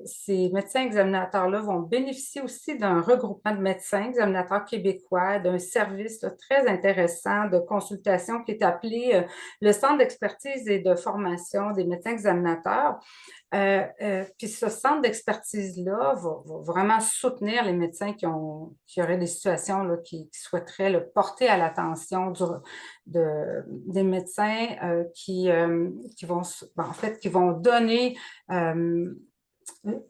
Ces médecins examinateurs-là vont bénéficier aussi d'un regroupement de médecins examinateurs québécois, d'un service là, très intéressant de consultation qui est appelé le Centre d'expertise et de formation des médecins examinateurs. Puis ce centre d'expertise-là va vraiment soutenir les médecins qui auraient des situations là, qui souhaiteraient le porter à l'attention des médecins qui vont donner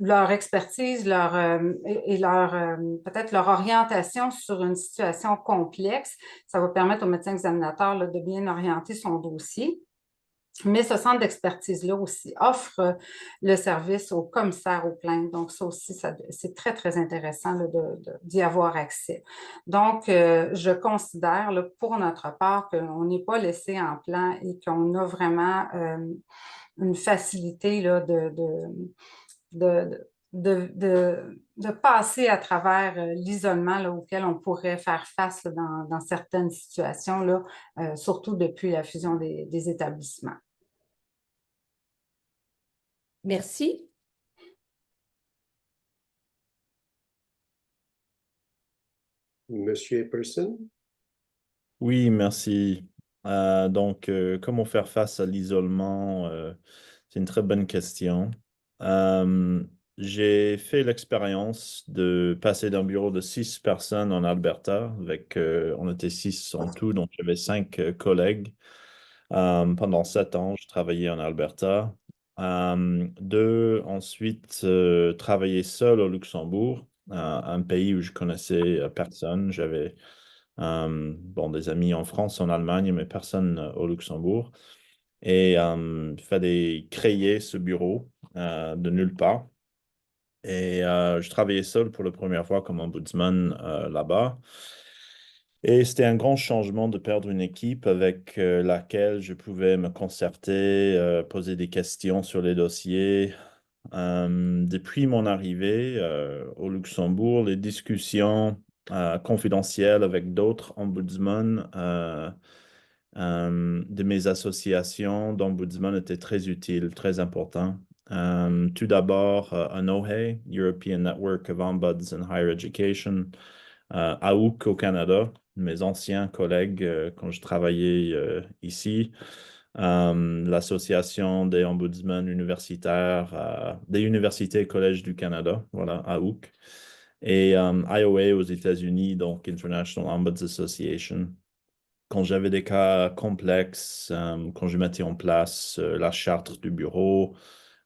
leur expertise peut-être leur orientation sur une situation complexe. Ça va permettre au médecin examinateur là, de bien orienter son dossier. Mais ce centre d'expertise-là aussi offre le service aux commissaires aux plaintes. Donc, ça aussi, c'est très, très intéressant là, d'y avoir accès. Donc, je considère là, pour notre part qu'on n'est pas laissé en plan et qu'on a vraiment une facilité là, de passer à travers l'isolement là, auquel on pourrait faire face là, dans certaines situations, là, surtout depuis la fusion des établissements. Merci. Monsieur Epperson? Oui, merci. Donc, comment faire face à l'isolement? C'est une très bonne question. j'ai fait l'expérience de passer d'un bureau de 6 personnes en Alberta, on était 6 en tout, donc j'avais 5 collègues. Pendant 7 ans, je travaillais en Alberta. Ensuite, travailler seul au Luxembourg, un pays où je connaissais personne. J'avais des amis en France, en Allemagne, mais personne au Luxembourg. Et il fallait créer ce bureau de nulle part. Et je travaillais seul pour la première fois comme ombudsman là-bas. Et c'était un grand changement de perdre une équipe avec laquelle je pouvais me concerter, poser des questions sur les dossiers. Depuis mon arrivée au Luxembourg, les discussions confidentielles avec d'autres ombudsmen de mes associations d'ombudsman étaient très utiles, très importants. Tout d'abord, ANOHE, European Network of Ombuds in Higher Education, AOUC au Canada, mes anciens collègues quand je travaillais ici, l'Association des ombudsmen universitaires, des universités et collèges du Canada, voilà, AOUC, et IOA aux États-Unis, donc International Ombuds Association. Quand j'avais des cas complexes, quand je mettais en place la charte du bureau,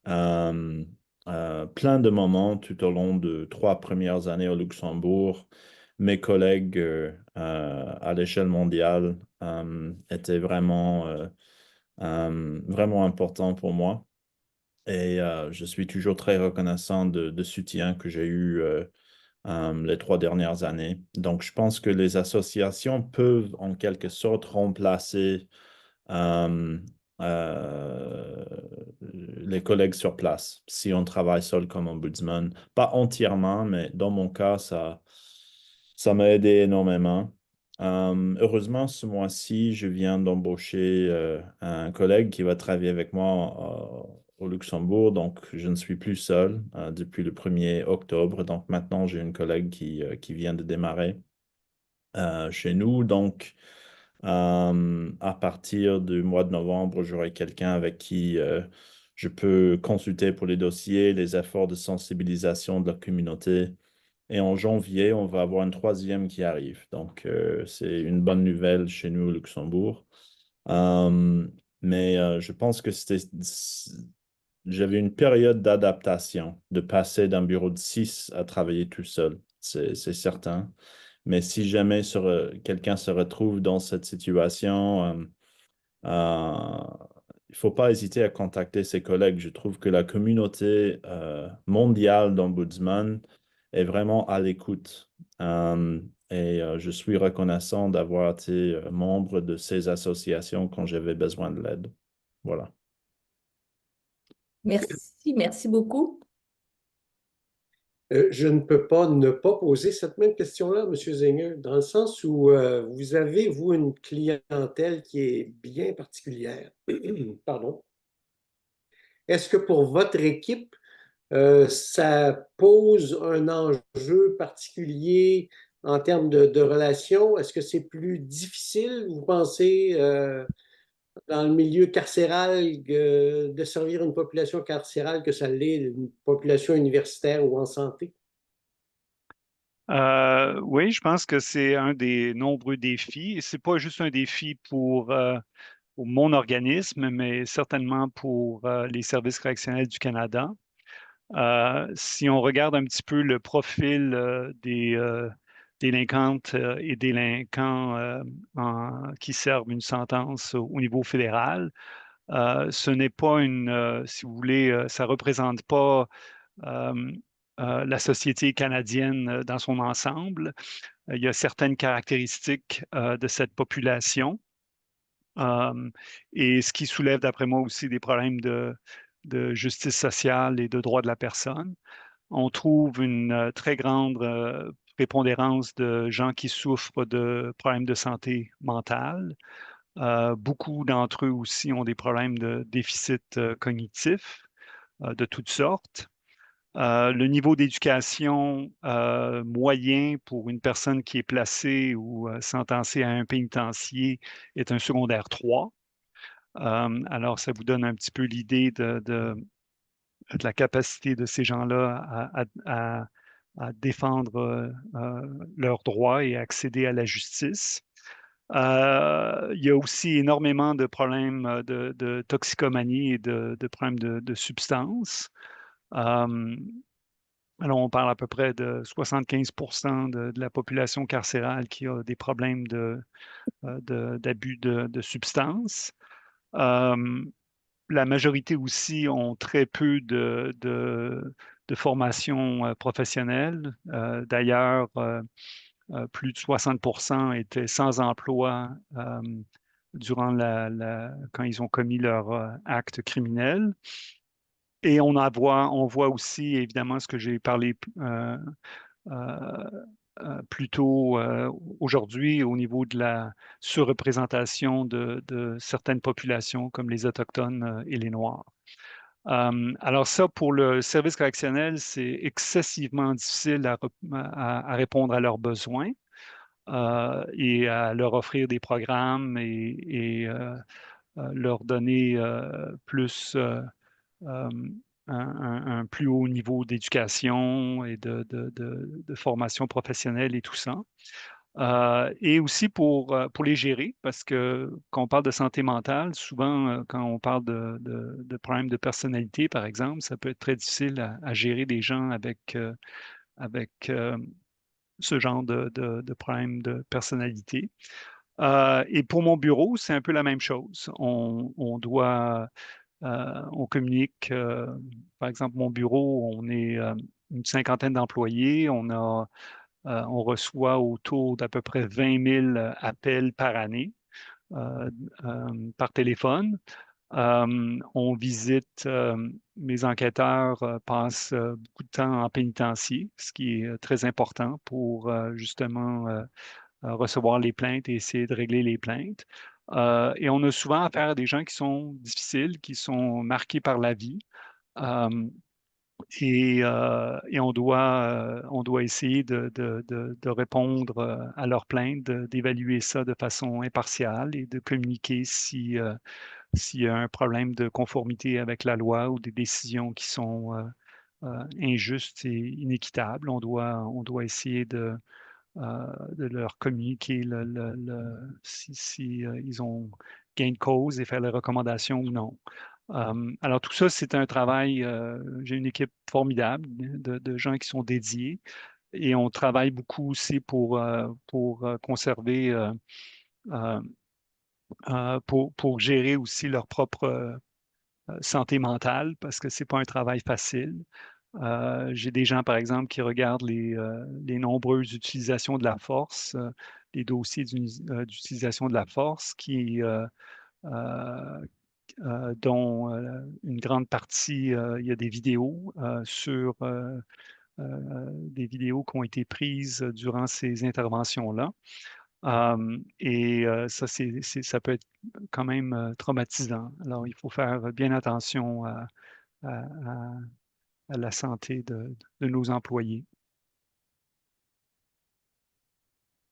plein de moments tout au long de 3 premières années au Luxembourg, mes collègues à l'échelle mondiale étaient vraiment importants pour moi. Et je suis toujours très reconnaissant de soutien que j'ai eu les 3 dernières années. Donc, je pense que les associations peuvent en quelque sorte remplacer euh, euh, les collègues sur place si on travaille seul comme ombudsman. Pas entièrement, mais dans mon cas, ça m'a aidé énormément. Heureusement, ce mois-ci, je viens d'embaucher un collègue qui va travailler avec moi au Luxembourg, donc je ne suis plus seul depuis le 1er octobre. Donc maintenant, j'ai une collègue qui vient de démarrer chez nous. Donc, à partir du mois de novembre, j'aurai quelqu'un avec qui je peux consulter pour les dossiers, les efforts de sensibilisation de la communauté. Et en janvier, on va avoir une 3e qui arrive. Donc, c'est une bonne nouvelle chez nous au Luxembourg. Mais je pense que j'avais une période d'adaptation, de passer d'un bureau de 6 à travailler tout seul, c'est certain. Mais si jamais quelqu'un se retrouve dans cette situation, il ne faut pas hésiter à contacter ses collègues. Je trouve que la communauté mondiale d'ombudsman est vraiment à l'écoute. Et je suis reconnaissant d'avoir été membre de ces associations quand j'avais besoin de l'aide. Voilà. Merci beaucoup. Je ne peux pas ne pas poser cette même question-là, M. Zenger, dans le sens où vous avez, vous, une clientèle qui est bien particulière. Pardon. Est-ce que pour votre équipe, ça pose un enjeu particulier en termes de relations? Est-ce que c'est plus difficile, vous pensez, dans le milieu carcéral, de servir une population carcérale que ça l'est une population universitaire ou en santé? Oui, je pense que c'est un des nombreux défis. Ce n'est pas juste un défi pour mon organisme, mais certainement pour les services correctionnels du Canada. Si on regarde un petit peu le profil des délinquantes et délinquants qui servent une sentence au niveau fédéral, ce n'est pas si vous voulez, ça ne représente pas la société canadienne dans son ensemble. Il y a certaines caractéristiques de cette population et ce qui soulève, d'après moi, aussi des problèmes de justice sociale et de droits de la personne. On trouve une très grande prépondérance de gens qui souffrent de problèmes de santé mentale. Beaucoup d'entre eux aussi ont des problèmes de déficit cognitif de toutes sortes. Le niveau d'éducation moyen pour une personne qui est placée ou sentencée à un pénitencier est un secondaire 3. Alors, ça vous donne un petit peu l'idée la capacité de ces gens-là à défendre leurs droits et accéder à la justice. Il y a aussi énormément de problèmes de toxicomanie et de problèmes de substances. Alors, on parle à peu près de 75% de la population carcérale qui a des problèmes d'abus de substances. La majorité aussi ont très peu de formation professionnelle. D'ailleurs, plus de 60% étaient sans emploi durant quand ils ont commis leur acte criminel. Et on voit aussi, évidemment, ce que j'ai parlé plus tôt aujourd'hui au niveau de la surreprésentation de certaines populations comme les Autochtones et les Noirs. Alors ça, pour le service correctionnel, c'est excessivement difficile à répondre à leurs besoins et à leur offrir des programmes et leur donner plus un plus haut niveau d'éducation et de formation professionnelle et tout ça. Et aussi pour les gérer, parce que quand on parle de santé mentale, souvent, quand on parle de problèmes de personnalité, par exemple, ça peut être très difficile à gérer des gens avec ce genre de problèmes de personnalité. Et pour mon bureau, c'est un peu la même chose. On communique, par exemple, mon bureau, on est une cinquantaine d'employés, on reçoit autour d'à peu près 20 000 appels par année par téléphone. On visite, mes enquêteurs passent beaucoup de temps en pénitencier, ce qui est très important pour justement recevoir les plaintes et essayer de régler les plaintes. Et on a souvent affaire à des gens qui sont difficiles, qui sont marqués par la vie. Et on doit essayer de répondre à leurs plaintes, d'évaluer ça de façon impartiale et de communiquer s'il y a un problème de conformité avec la loi ou des décisions qui sont injustes et inéquitables. On doit essayer de leur communiquer si ils ont gain de cause et faire les recommandations ou non. Alors tout ça, c'est un travail, j'ai une équipe formidable de gens qui sont dédiés et on travaille beaucoup aussi pour conserver, pour gérer aussi leur propre santé mentale parce que c'est pas un travail facile. J'ai des gens, par exemple, qui regardent les nombreuses utilisations de la force, les dossiers d'utilisation de la force dont une grande partie, il y a des vidéos sur des vidéos qui ont été prises durant ces interventions-là. Et ça peut être quand même traumatisant. Alors, il faut faire bien attention à la santé de nos employés.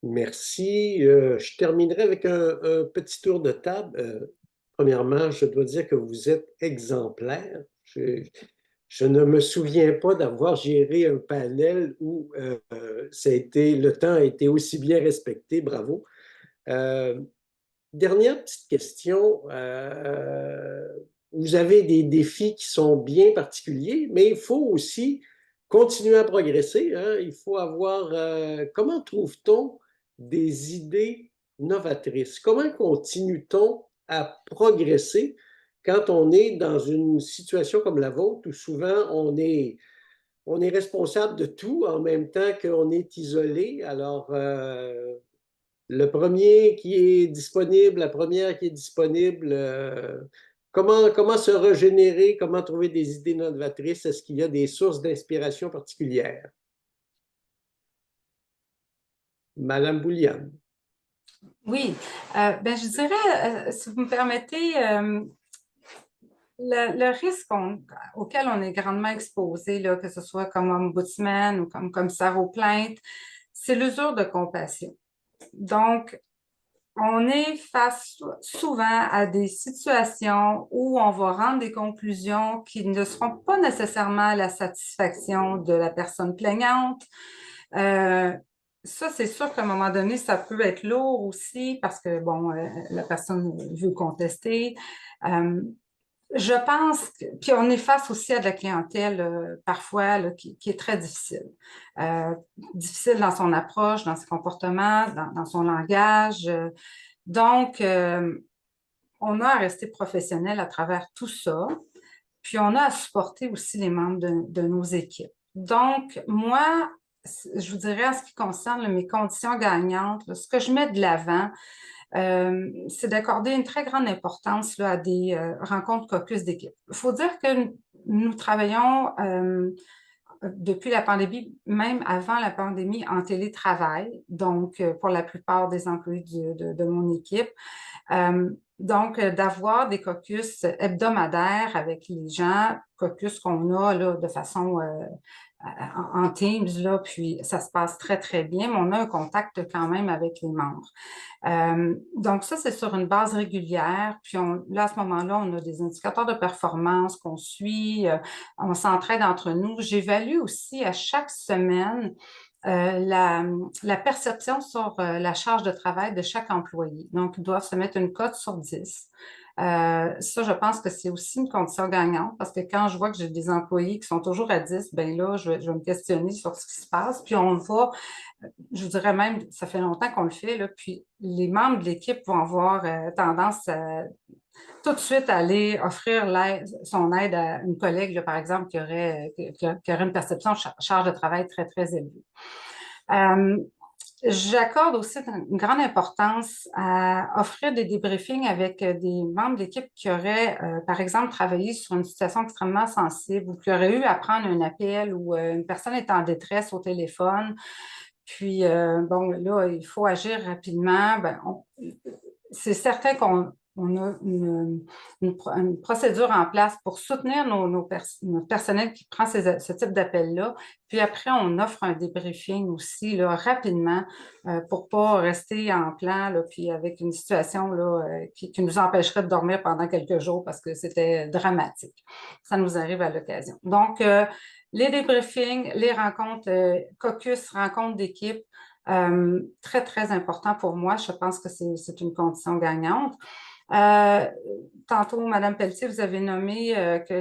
Merci. Je terminerai avec un petit tour de table. Premièrement, je dois dire que vous êtes exemplaire. Je ne me souviens pas d'avoir géré un panel où le temps a été aussi bien respecté. Bravo. Dernière petite question. Vous avez des défis qui sont bien particuliers, mais il faut aussi continuer à progresser, hein? Il faut avoir... comment trouve-t-on des idées novatrices? Comment continue-t-on à progresser quand on est dans une situation comme la vôtre où souvent on est responsable de tout en même temps qu'on est isolé? Alors, le premier qui est disponible, la première qui est disponible, comment se régénérer, comment trouver des idées novatrices? Est-ce qu'il y a des sources d'inspiration particulières? Madame Bouliane. Oui, ben, je dirais, si vous me permettez, le risque auquel on est grandement exposé, là, que ce soit comme ombudsman ou comme commissaire aux plaintes, c'est l'usure de compassion. Donc, on est face souvent à des situations où on va rendre des conclusions qui ne seront pas nécessairement à la satisfaction de la personne plaignante. Ça, c'est sûr qu'à un moment donné, ça peut être lourd aussi parce que, bon, la personne veut contester. Je pense que, puis on est face aussi à de la clientèle parfois là, qui est très difficile. Difficile dans son approche, dans ses comportements, dans son langage. Donc, on a à rester professionnel à travers tout ça. Puis on a à supporter aussi les membres de nos équipes. Donc, moi, je vous dirais en ce qui concerne mes conditions gagnantes, là, ce que je mets de l'avant, c'est d'accorder une très grande importance là, à des rencontres caucus d'équipe. Il faut dire que nous travaillons depuis la pandémie, même avant la pandémie, en télétravail, donc pour la plupart des employés de mon équipe. Donc, d'avoir des caucus hebdomadaires avec les gens, caucus qu'on a là, de façon en Teams, là, puis ça se passe très, très bien, mais on a un contact quand même avec les membres. Donc, ça, c'est sur une base régulière. Puis là, à ce moment-là, on a des indicateurs de performance qu'on suit, on s'entraide entre nous. J'évalue aussi à chaque semaine la perception sur la charge de travail de chaque employé. Donc, ils doivent se mettre une cote sur 10. Ça, je pense que c'est aussi une condition gagnante parce que quand je vois que j'ai des employés qui sont toujours à 10, bien là, je vais me questionner sur ce qui se passe. Puis on va, je vous dirais même, ça fait longtemps qu'on le fait, là, puis les membres de l'équipe vont avoir tendance à tout de suite aller offrir son aide à une collègue, là, par exemple, qui aurait une perception de charge de travail très, très élevée. J'accorde aussi une grande importance à offrir des débriefings avec des membres d'équipe qui auraient, par exemple, travaillé sur une situation extrêmement sensible ou qui auraient eu à prendre un appel ou une personne est en détresse au téléphone. Puis, bon, là, il faut agir rapidement. Ben, c'est certain qu'on a une procédure en place pour soutenir notre personnel qui prend ce type d'appel-là. Puis après, on offre un débriefing aussi là, rapidement pour ne pas rester en plan, là, puis avec une situation là, qui nous empêcherait de dormir pendant quelques jours parce que c'était dramatique. Ça nous arrive à l'occasion. Donc, les débriefings, les rencontres, caucus, rencontres d'équipe, très, très important pour moi. Je pense que c'est une condition gagnante. Tantôt, Mme Pelletier, vous avez nommé que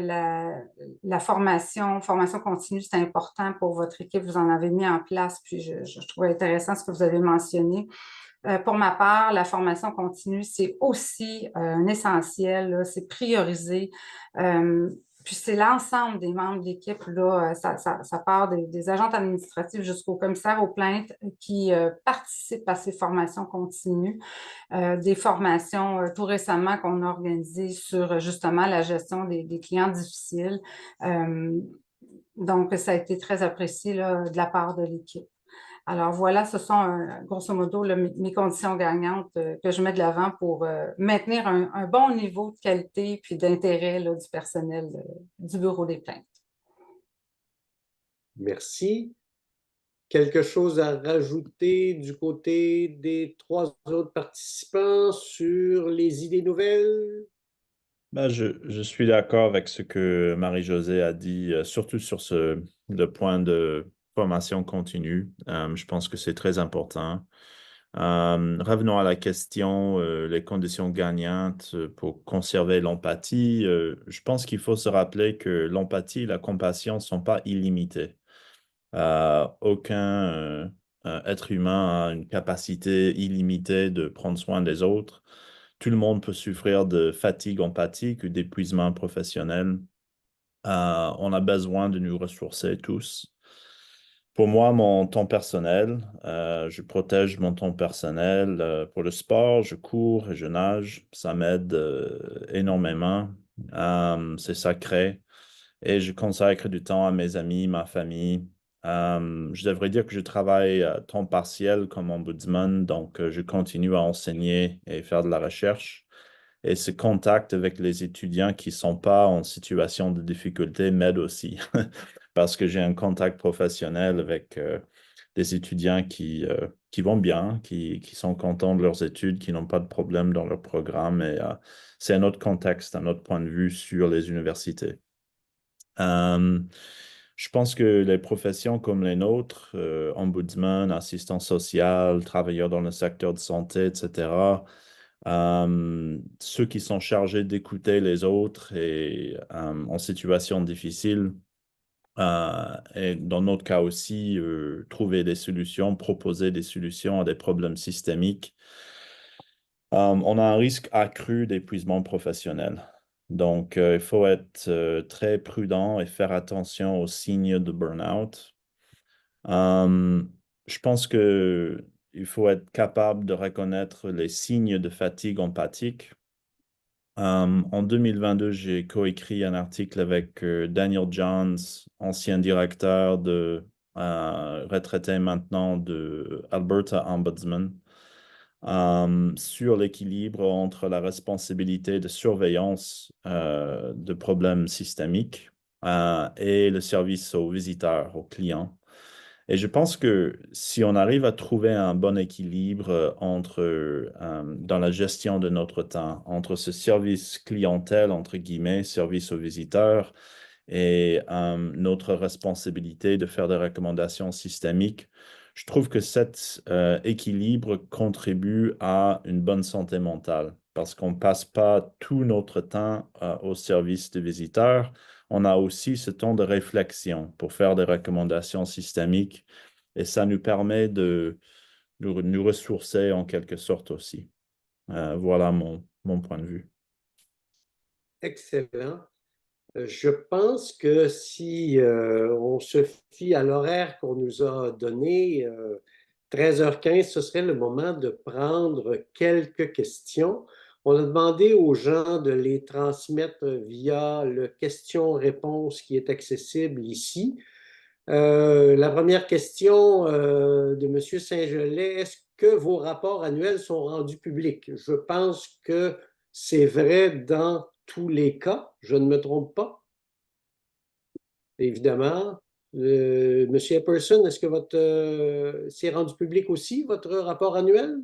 la formation continue, c'est important pour votre équipe. Vous en avez mis en place, puis je trouvais intéressant ce que vous avez mentionné. Pour ma part, la formation continue, c'est aussi un essentiel, c'est priorisé. Puis c'est l'ensemble des membres de l'équipe, là, ça part des agents administratifs jusqu'au commissaire aux plaintes qui participent à ces formations continues. Des formations tout récemment qu'on a organisées sur justement la gestion des clients difficiles. Donc, ça a été très apprécié là, de la part de l'équipe. Alors voilà, ce sont grosso modo mes conditions gagnantes que je mets de l'avant pour maintenir un bon niveau de qualité puis d'intérêt du personnel du bureau des plaintes. Merci. Quelque chose à rajouter du côté des 3 autres participants sur les idées nouvelles? Ben, je suis d'accord avec ce que Marie-Josée a dit, surtout sur le point de formation continue. Je pense que c'est très important. Revenons à la question, les conditions gagnantes pour conserver l'empathie. Je pense qu'il faut se rappeler que l'empathie et la compassion ne sont pas illimitées. Aucun être humain a une capacité illimitée de prendre soin des autres. Tout le monde peut souffrir de fatigue empathique ou d'épuisement professionnel. On a besoin de nous ressourcer tous. Pour moi, mon temps personnel, je protège mon temps personnel. Pour le sport, je cours et je nage. Ça m'aide énormément. C'est sacré. Et je consacre du temps à mes amis, ma famille. Je devrais dire que je travaille à temps partiel comme ombudsman, donc je continue à enseigner et faire de la recherche. Et ce contact avec les étudiants qui ne sont pas en situation de difficulté m'aide aussi, parce que j'ai un contact professionnel avec des étudiants qui vont bien, qui sont contents de leurs études, qui n'ont pas de problème dans leur programme. Et c'est un autre contexte, un autre point de vue sur les universités. Je pense que les professions comme les nôtres, ombudsman, assistant social, travailleurs dans le secteur de santé, etc., ceux qui sont chargés d'écouter les autres et en situation difficile, et dans notre cas aussi, trouver des solutions, proposer des solutions à des problèmes systémiques, on a un risque accru d'épuisement professionnel. Donc, il faut être très prudent et faire attention aux signes de burn-out. Je pense qu'il faut être capable de reconnaître les signes de fatigue empathique. En 2022, j'ai coécrit un article avec Daniel Johns, ancien directeur retraité maintenant de Alberta Ombudsman, sur l'équilibre entre la responsabilité de surveillance de problèmes systémiques et le service aux visiteurs, aux clients. Et je pense que si on arrive à trouver un bon équilibre dans la gestion de notre temps, entre ce service clientèle, entre guillemets, service aux visiteurs, et notre responsabilité de faire des recommandations systémiques, je trouve que cet équilibre contribue à une bonne santé mentale parce qu'on ne passe pas tout notre temps au service des visiteurs. On a aussi ce temps de réflexion pour faire des recommandations systémiques et ça nous permet de nous ressourcer en quelque sorte aussi. Voilà mon point de vue. Excellent. Je pense que si on se fie à l'horaire qu'on nous a donné, 13h15, ce serait le moment de prendre quelques questions. On a demandé aux gens de les transmettre via le question-réponse qui est accessible ici. La première question de M. Saint-Gelais, est-ce que vos rapports annuels sont rendus publics? Je pense que c'est vrai dans tous les cas, je ne me trompe pas. Évidemment. Monsieur Epperson, est-ce que c'est rendu public aussi, votre rapport annuel?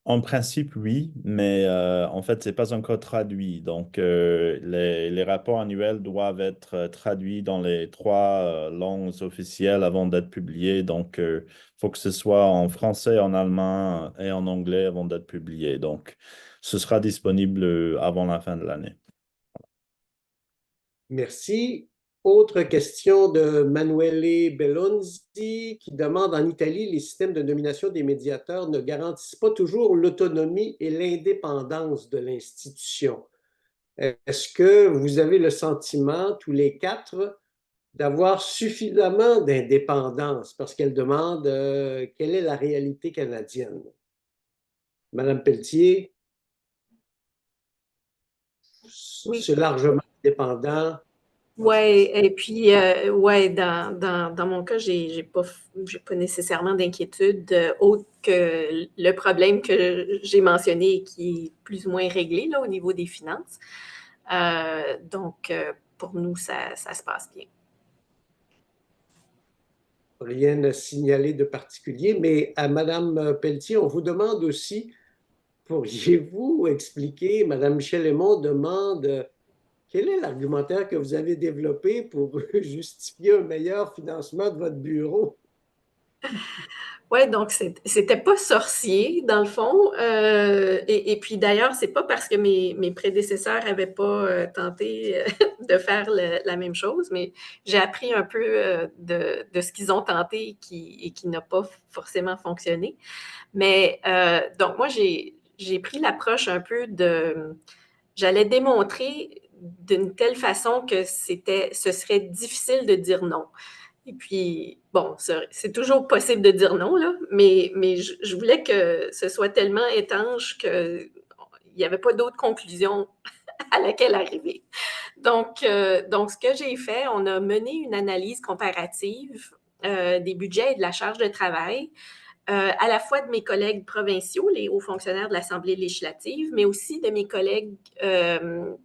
En principe, oui, mais en fait, ce n'est pas encore traduit. Donc, les rapports annuels doivent être traduits dans les 3 langues officielles avant d'être publiés. Donc, il faut que ce soit en français, en allemand et en anglais avant d'être publié. Donc, ce sera disponible avant la fin de l'année. Merci. Autre question de Manuele Bellonzi qui demande: en Italie, les systèmes de nomination des médiateurs ne garantissent pas toujours l'autonomie et l'indépendance de l'institution. Est-ce que vous avez le sentiment, tous les 4, d'avoir suffisamment d'indépendance? Parce qu'elle demande quelle est la réalité canadienne. Madame Pelletier? Oui. C'est largement indépendant. Oui, et puis, ouais, dans mon cas, j'ai pas nécessairement d'inquiétude autre que le problème que j'ai mentionné et qui est plus ou moins réglé là, au niveau des finances. Donc, pour nous, ça se passe bien. Rien à signaler de particulier, mais à Madame Pelletier, on vous demande aussi, pourriez-vous expliquer, Madame Michel-Aymon demande, quel est l'argumentaire que vous avez développé pour justifier un meilleur financement de votre bureau? Oui, donc c'était pas sorcier, dans le fond. Et puis d'ailleurs, c'est pas parce que mes prédécesseurs n'avaient pas tenté de faire la même chose, mais j'ai appris un peu de ce qu'ils ont tenté et qui n'a pas forcément fonctionné. Mais donc moi, j'ai pris l'approche un peu j'allais démontrer d'une telle façon que ce serait difficile de dire non. Et puis, bon, c'est toujours possible de dire non, là, mais je voulais que ce soit tellement étanche qu'il n'y avait pas d'autre conclusion à laquelle arriver. Donc, ce que j'ai fait, on a mené une analyse comparative des budgets et de la charge de travail, à la fois de mes collègues provinciaux, les hauts fonctionnaires de l'Assemblée législative, mais aussi de mes collègues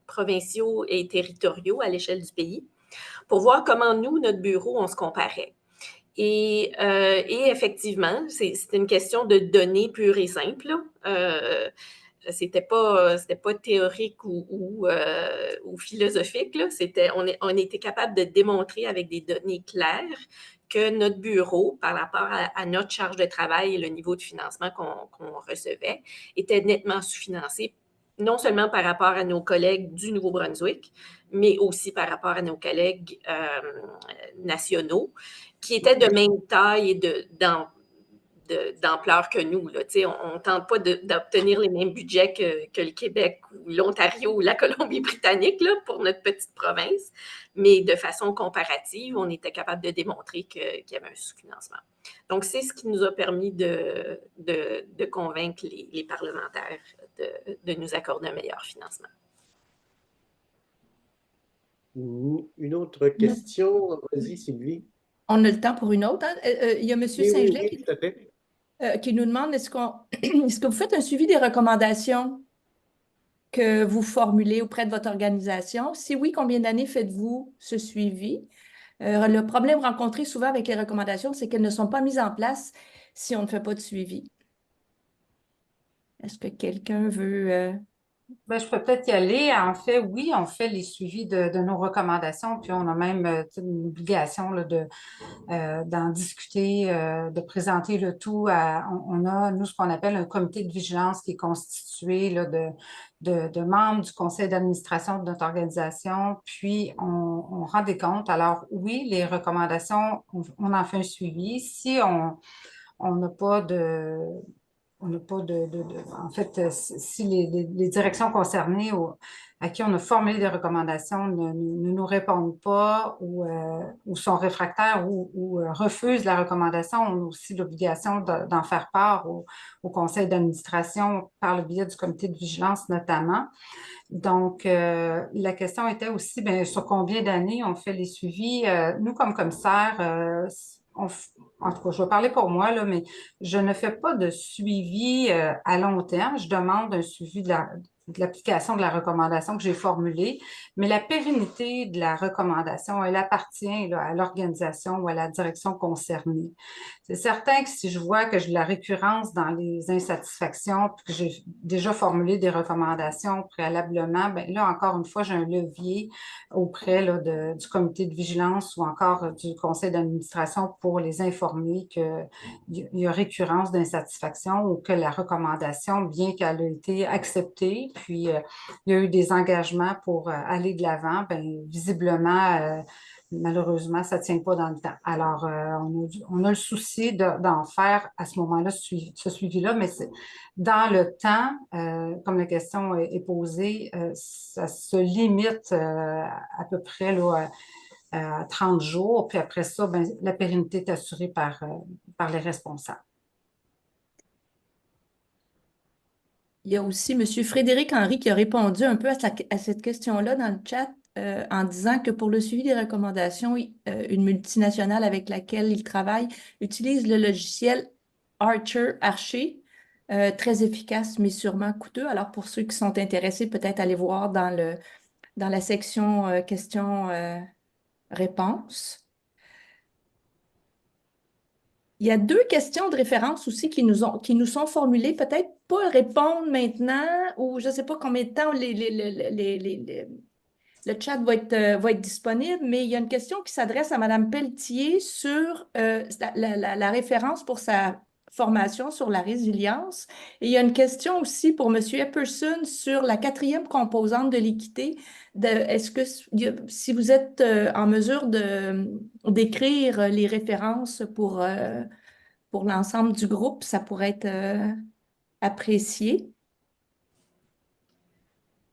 provinciaux et territoriaux à l'échelle du pays, pour voir comment nous, notre bureau, on se comparait. Et effectivement, c'est une question de données pure et simple. C'était pas théorique ou philosophique. Là. On était capable de démontrer avec des données claires que notre bureau, par rapport à notre charge de travail et le niveau de financement qu'on recevait, était nettement sous-financé, non seulement par rapport à nos collègues du Nouveau-Brunswick, mais aussi par rapport à nos collègues nationaux, qui étaient de même taille et d'ampleur que nous. Là. On ne tente pas d'obtenir les mêmes budgets que le Québec ou l'Ontario ou la Colombie-Britannique là, pour notre petite province, mais de façon comparative, on était capable de démontrer qu'il y avait un sous-financement. Donc, c'est ce qui nous a permis de convaincre les parlementaires de nous accorder un meilleur financement. Une autre question? Vas-y, Sylvie. On a le temps pour une autre. Hein? Il y a M. Saint-Gelais oui, tout à fait. Qui nous demande est-ce que vous faites un suivi des recommandations que vous formulez auprès de votre organisation? Si oui, combien d'années faites-vous ce suivi? Le problème rencontré souvent avec les recommandations, c'est qu'elles ne sont pas mises en place si on ne fait pas de suivi. Est-ce que quelqu'un veut... Ben, je peux peut-être y aller. En fait, oui, on fait les suivis de nos recommandations, puis on a même une obligation là, d'en discuter, de présenter le tout. On a, nous, ce qu'on appelle un comité de vigilance qui est constitué là, de membres du conseil d'administration de notre organisation, puis on rend des comptes. Alors, oui, les recommandations, on en fait un suivi. Si on n'a pas de... En fait, si les directions concernées à qui on a formulé des recommandations ne nous répondent pas ou sont réfractaires ou refusent la recommandation, on a aussi l'obligation d'en faire part au conseil d'administration par le biais du comité de vigilance notamment. Donc, la question était aussi bien, sur combien d'années on fait les suivis. Nous, comme commissaire, en tout cas, je vais parler pour moi, là, mais je ne fais pas de suivi à long terme. Je demande un suivi de l'application de la recommandation que j'ai formulée, mais la pérennité de la recommandation, elle appartient là, à l'organisation ou à la direction concernée. C'est certain que si je vois que j'ai de la récurrence dans les insatisfactions, puis que j'ai déjà formulé des recommandations préalablement, bien là, encore une fois, j'ai un levier auprès là, du comité de vigilance ou encore du conseil d'administration pour les informer qu'il y a récurrence d'insatisfaction ou que la recommandation, bien qu'elle ait été acceptée, puis il y a eu des engagements pour aller de l'avant, bien visiblement, malheureusement, ça ne tient pas dans le temps. Alors, on a le souci d'en faire à ce moment-là, ce suivi-là, mais dans le temps, comme la question est posée, ça se limite à peu près là, à 30 jours, puis après ça, ben, la pérennité est assurée par les responsables. Il y a aussi M. Frédéric Henry qui a répondu un peu à cette question-là dans le chat en disant que pour le suivi des recommandations, une multinationale avec laquelle il travaille utilise le logiciel Archer, très efficace mais sûrement coûteux. Alors pour ceux qui sont intéressés, peut-être aller voir dans la section questions-réponses. Il y a 2 questions de référence aussi qui nous sont formulées, peut-être pas répondre maintenant, ou je ne sais pas combien de temps le chat va être disponible, mais il y a une question qui s'adresse à Mme Pelletier sur la référence pour sa formation sur la résilience. Et il y a une question aussi pour M. Epperson sur la 4e composante de l'équité. Est-ce que si vous êtes en mesure d'écrire les références pour l'ensemble du groupe, ça pourrait être apprécié.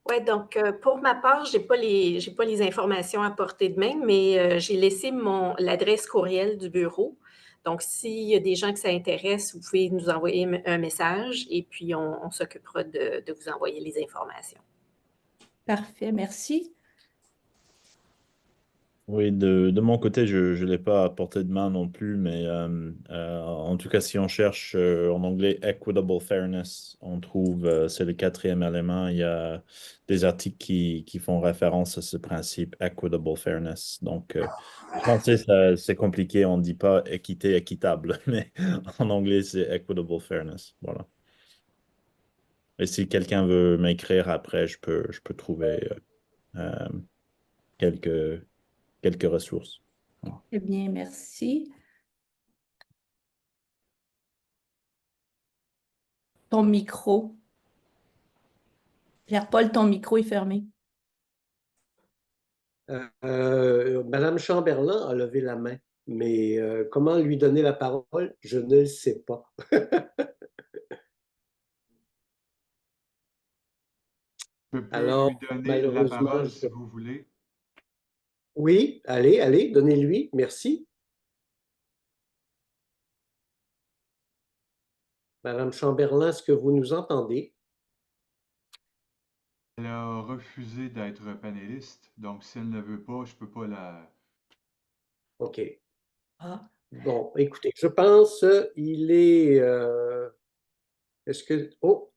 Oui, donc pour ma part, j'ai pas les informations à portée de main, mais j'ai laissé l'adresse courriel du bureau. Donc, s'il y a des gens que ça intéresse, vous pouvez nous envoyer un message et puis on s'occupera de vous envoyer les informations. Parfait, merci. Oui, de mon côté, je ne l'ai pas à portée de main non plus, mais en tout cas, si on cherche en anglais Equitable Fairness, on trouve, c'est le 4e élément, il y a des articles qui font référence à ce principe Equitable Fairness. Donc, en français, c'est compliqué, on ne dit pas équité équitable, mais en anglais, c'est Equitable Fairness. Voilà. Et si quelqu'un veut m'écrire après, je peux trouver euh, quelques ressources. Eh bien, merci. Ton micro. Pierre-Paul, ton micro est fermé. Madame Chamberlain a levé la main, mais comment lui donner la parole? Je ne le sais pas. Je peux Alors, lui donner la malheureusement, parole si vous voulez. Oui, allez, donnez-lui. Merci. Madame Chamberlain, est-ce que vous nous entendez? Elle a refusé d'être panéliste, donc si elle ne veut pas, je ne peux pas la... OK. Ah, Bon, écoutez, je pense il est... est-ce que... Oh,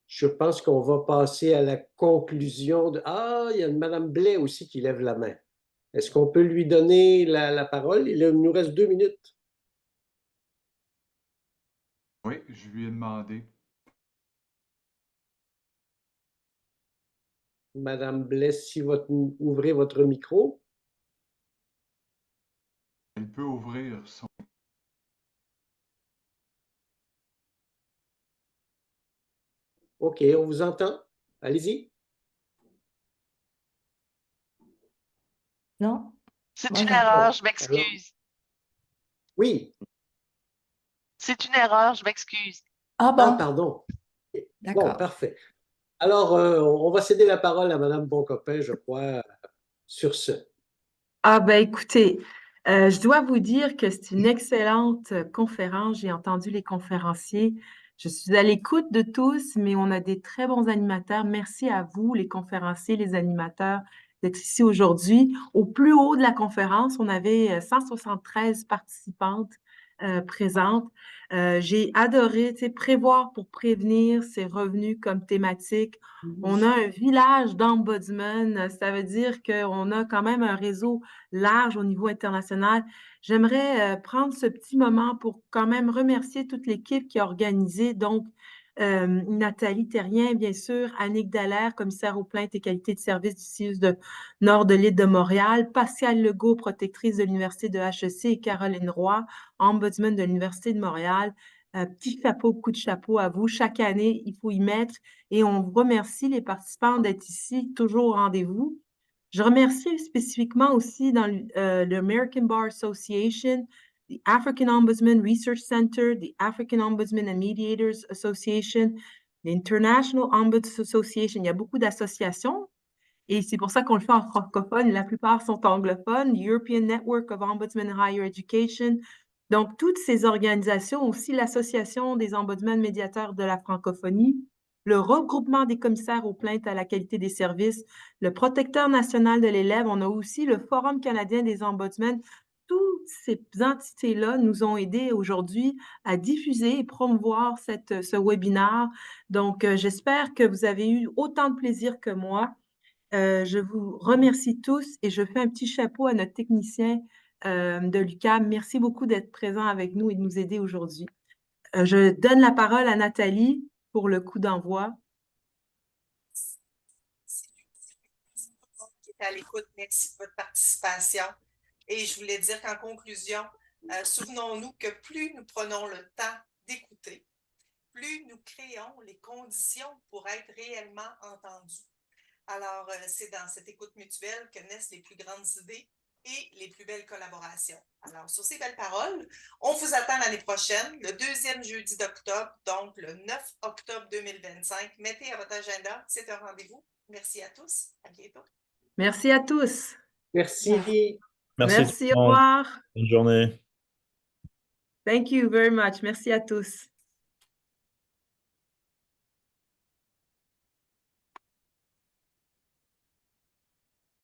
je pense qu'on va passer à la conclusion de... Ah, il y a une Madame Blais aussi qui lève la main. Est-ce qu'on peut lui donner la parole? Il nous reste 2 minutes. Oui, je lui ai demandé. Madame Blais, si ouvrez votre micro. Elle peut ouvrir son... OK, on vous entend. Allez-y. non? C'est Moi, une j'entends. erreur, je Alors, m'excuse. oui. C'est une erreur, je m'excuse. Ah Ah, bon, pardon. Bon, d'accord. parfait. Alors, on va céder la parole à Madame Boncopain, je crois, sur ce. Ah ben écoutez, je dois vous dire que c'est une excellente conférence. J'ai entendu les conférenciers. Je suis à l'écoute de tous, mais on a des très bons animateurs. Merci à vous, les conférenciers, les animateurs, d'être ici aujourd'hui. Au plus haut de la conférence, on avait 173 participantes présentes. J'ai adoré, tu sais, prévoir pour prévenir, c'est revenu comme thématique. On a un village d'ombudsman, ça veut dire qu'on a quand même un réseau large au niveau international. J'aimerais prendre ce petit moment pour quand même remercier toute l'équipe qui a organisé, donc Nathalie Terrien, bien sûr, Annick Dallaire, commissaire aux plaintes et qualité de service du CIUS de Nord de l'île de Montréal, Pascal Legault, protectrice de l'Université de HEC, et Caroline Roy, ombudsman de l'Université de Montréal. Petit chapeau, coup de chapeau à vous. Chaque année, il faut y mettre et on vous remercie les participants d'être ici, toujours au rendez-vous. Je remercie spécifiquement aussi dans l'American Bar Association, the African Ombudsman Research Center, the African Ombudsman and Mediators Association, the International Ombuds Association. Il y a beaucoup d'associations et c'est pour ça qu'on le fait en francophone. La plupart sont anglophones. The European Network of Ombudsmen in Higher Education. Donc, toutes ces organisations, aussi l'Association des ombudsman médiateurs de la francophonie, le regroupement des commissaires aux plaintes à la qualité des services, le protecteur national de l'élève, on a aussi le Forum canadien des ombudsmen. Toutes ces entités-là nous ont aidés aujourd'hui à diffuser et promouvoir ce webinaire. Donc, j'espère que vous avez eu autant de plaisir que moi. Je vous remercie tous et je fais un petit chapeau à notre technicien de l'UQAM. Merci beaucoup d'être présent avec nous et de nous aider aujourd'hui. Je donne la parole à Nathalie pour le coup d'envoi. Qui est à l'écoute, merci de votre participation. Et je voulais dire qu'en conclusion, souvenons-nous que plus nous prenons le temps d'écouter, plus nous créons les conditions pour être réellement entendus. Alors, c'est dans cette écoute mutuelle que naissent les plus grandes idées et les plus belles collaborations. Alors, sur ces belles paroles, on vous attend l'année prochaine, le 2e jeudi d'octobre, donc le 9 octobre 2025. Mettez à votre agenda, c'est un rendez-vous. Merci à tous. À bientôt. Merci à tous. Merci. Merci, au revoir. Bonne journée. Thank you very much. Merci à tous.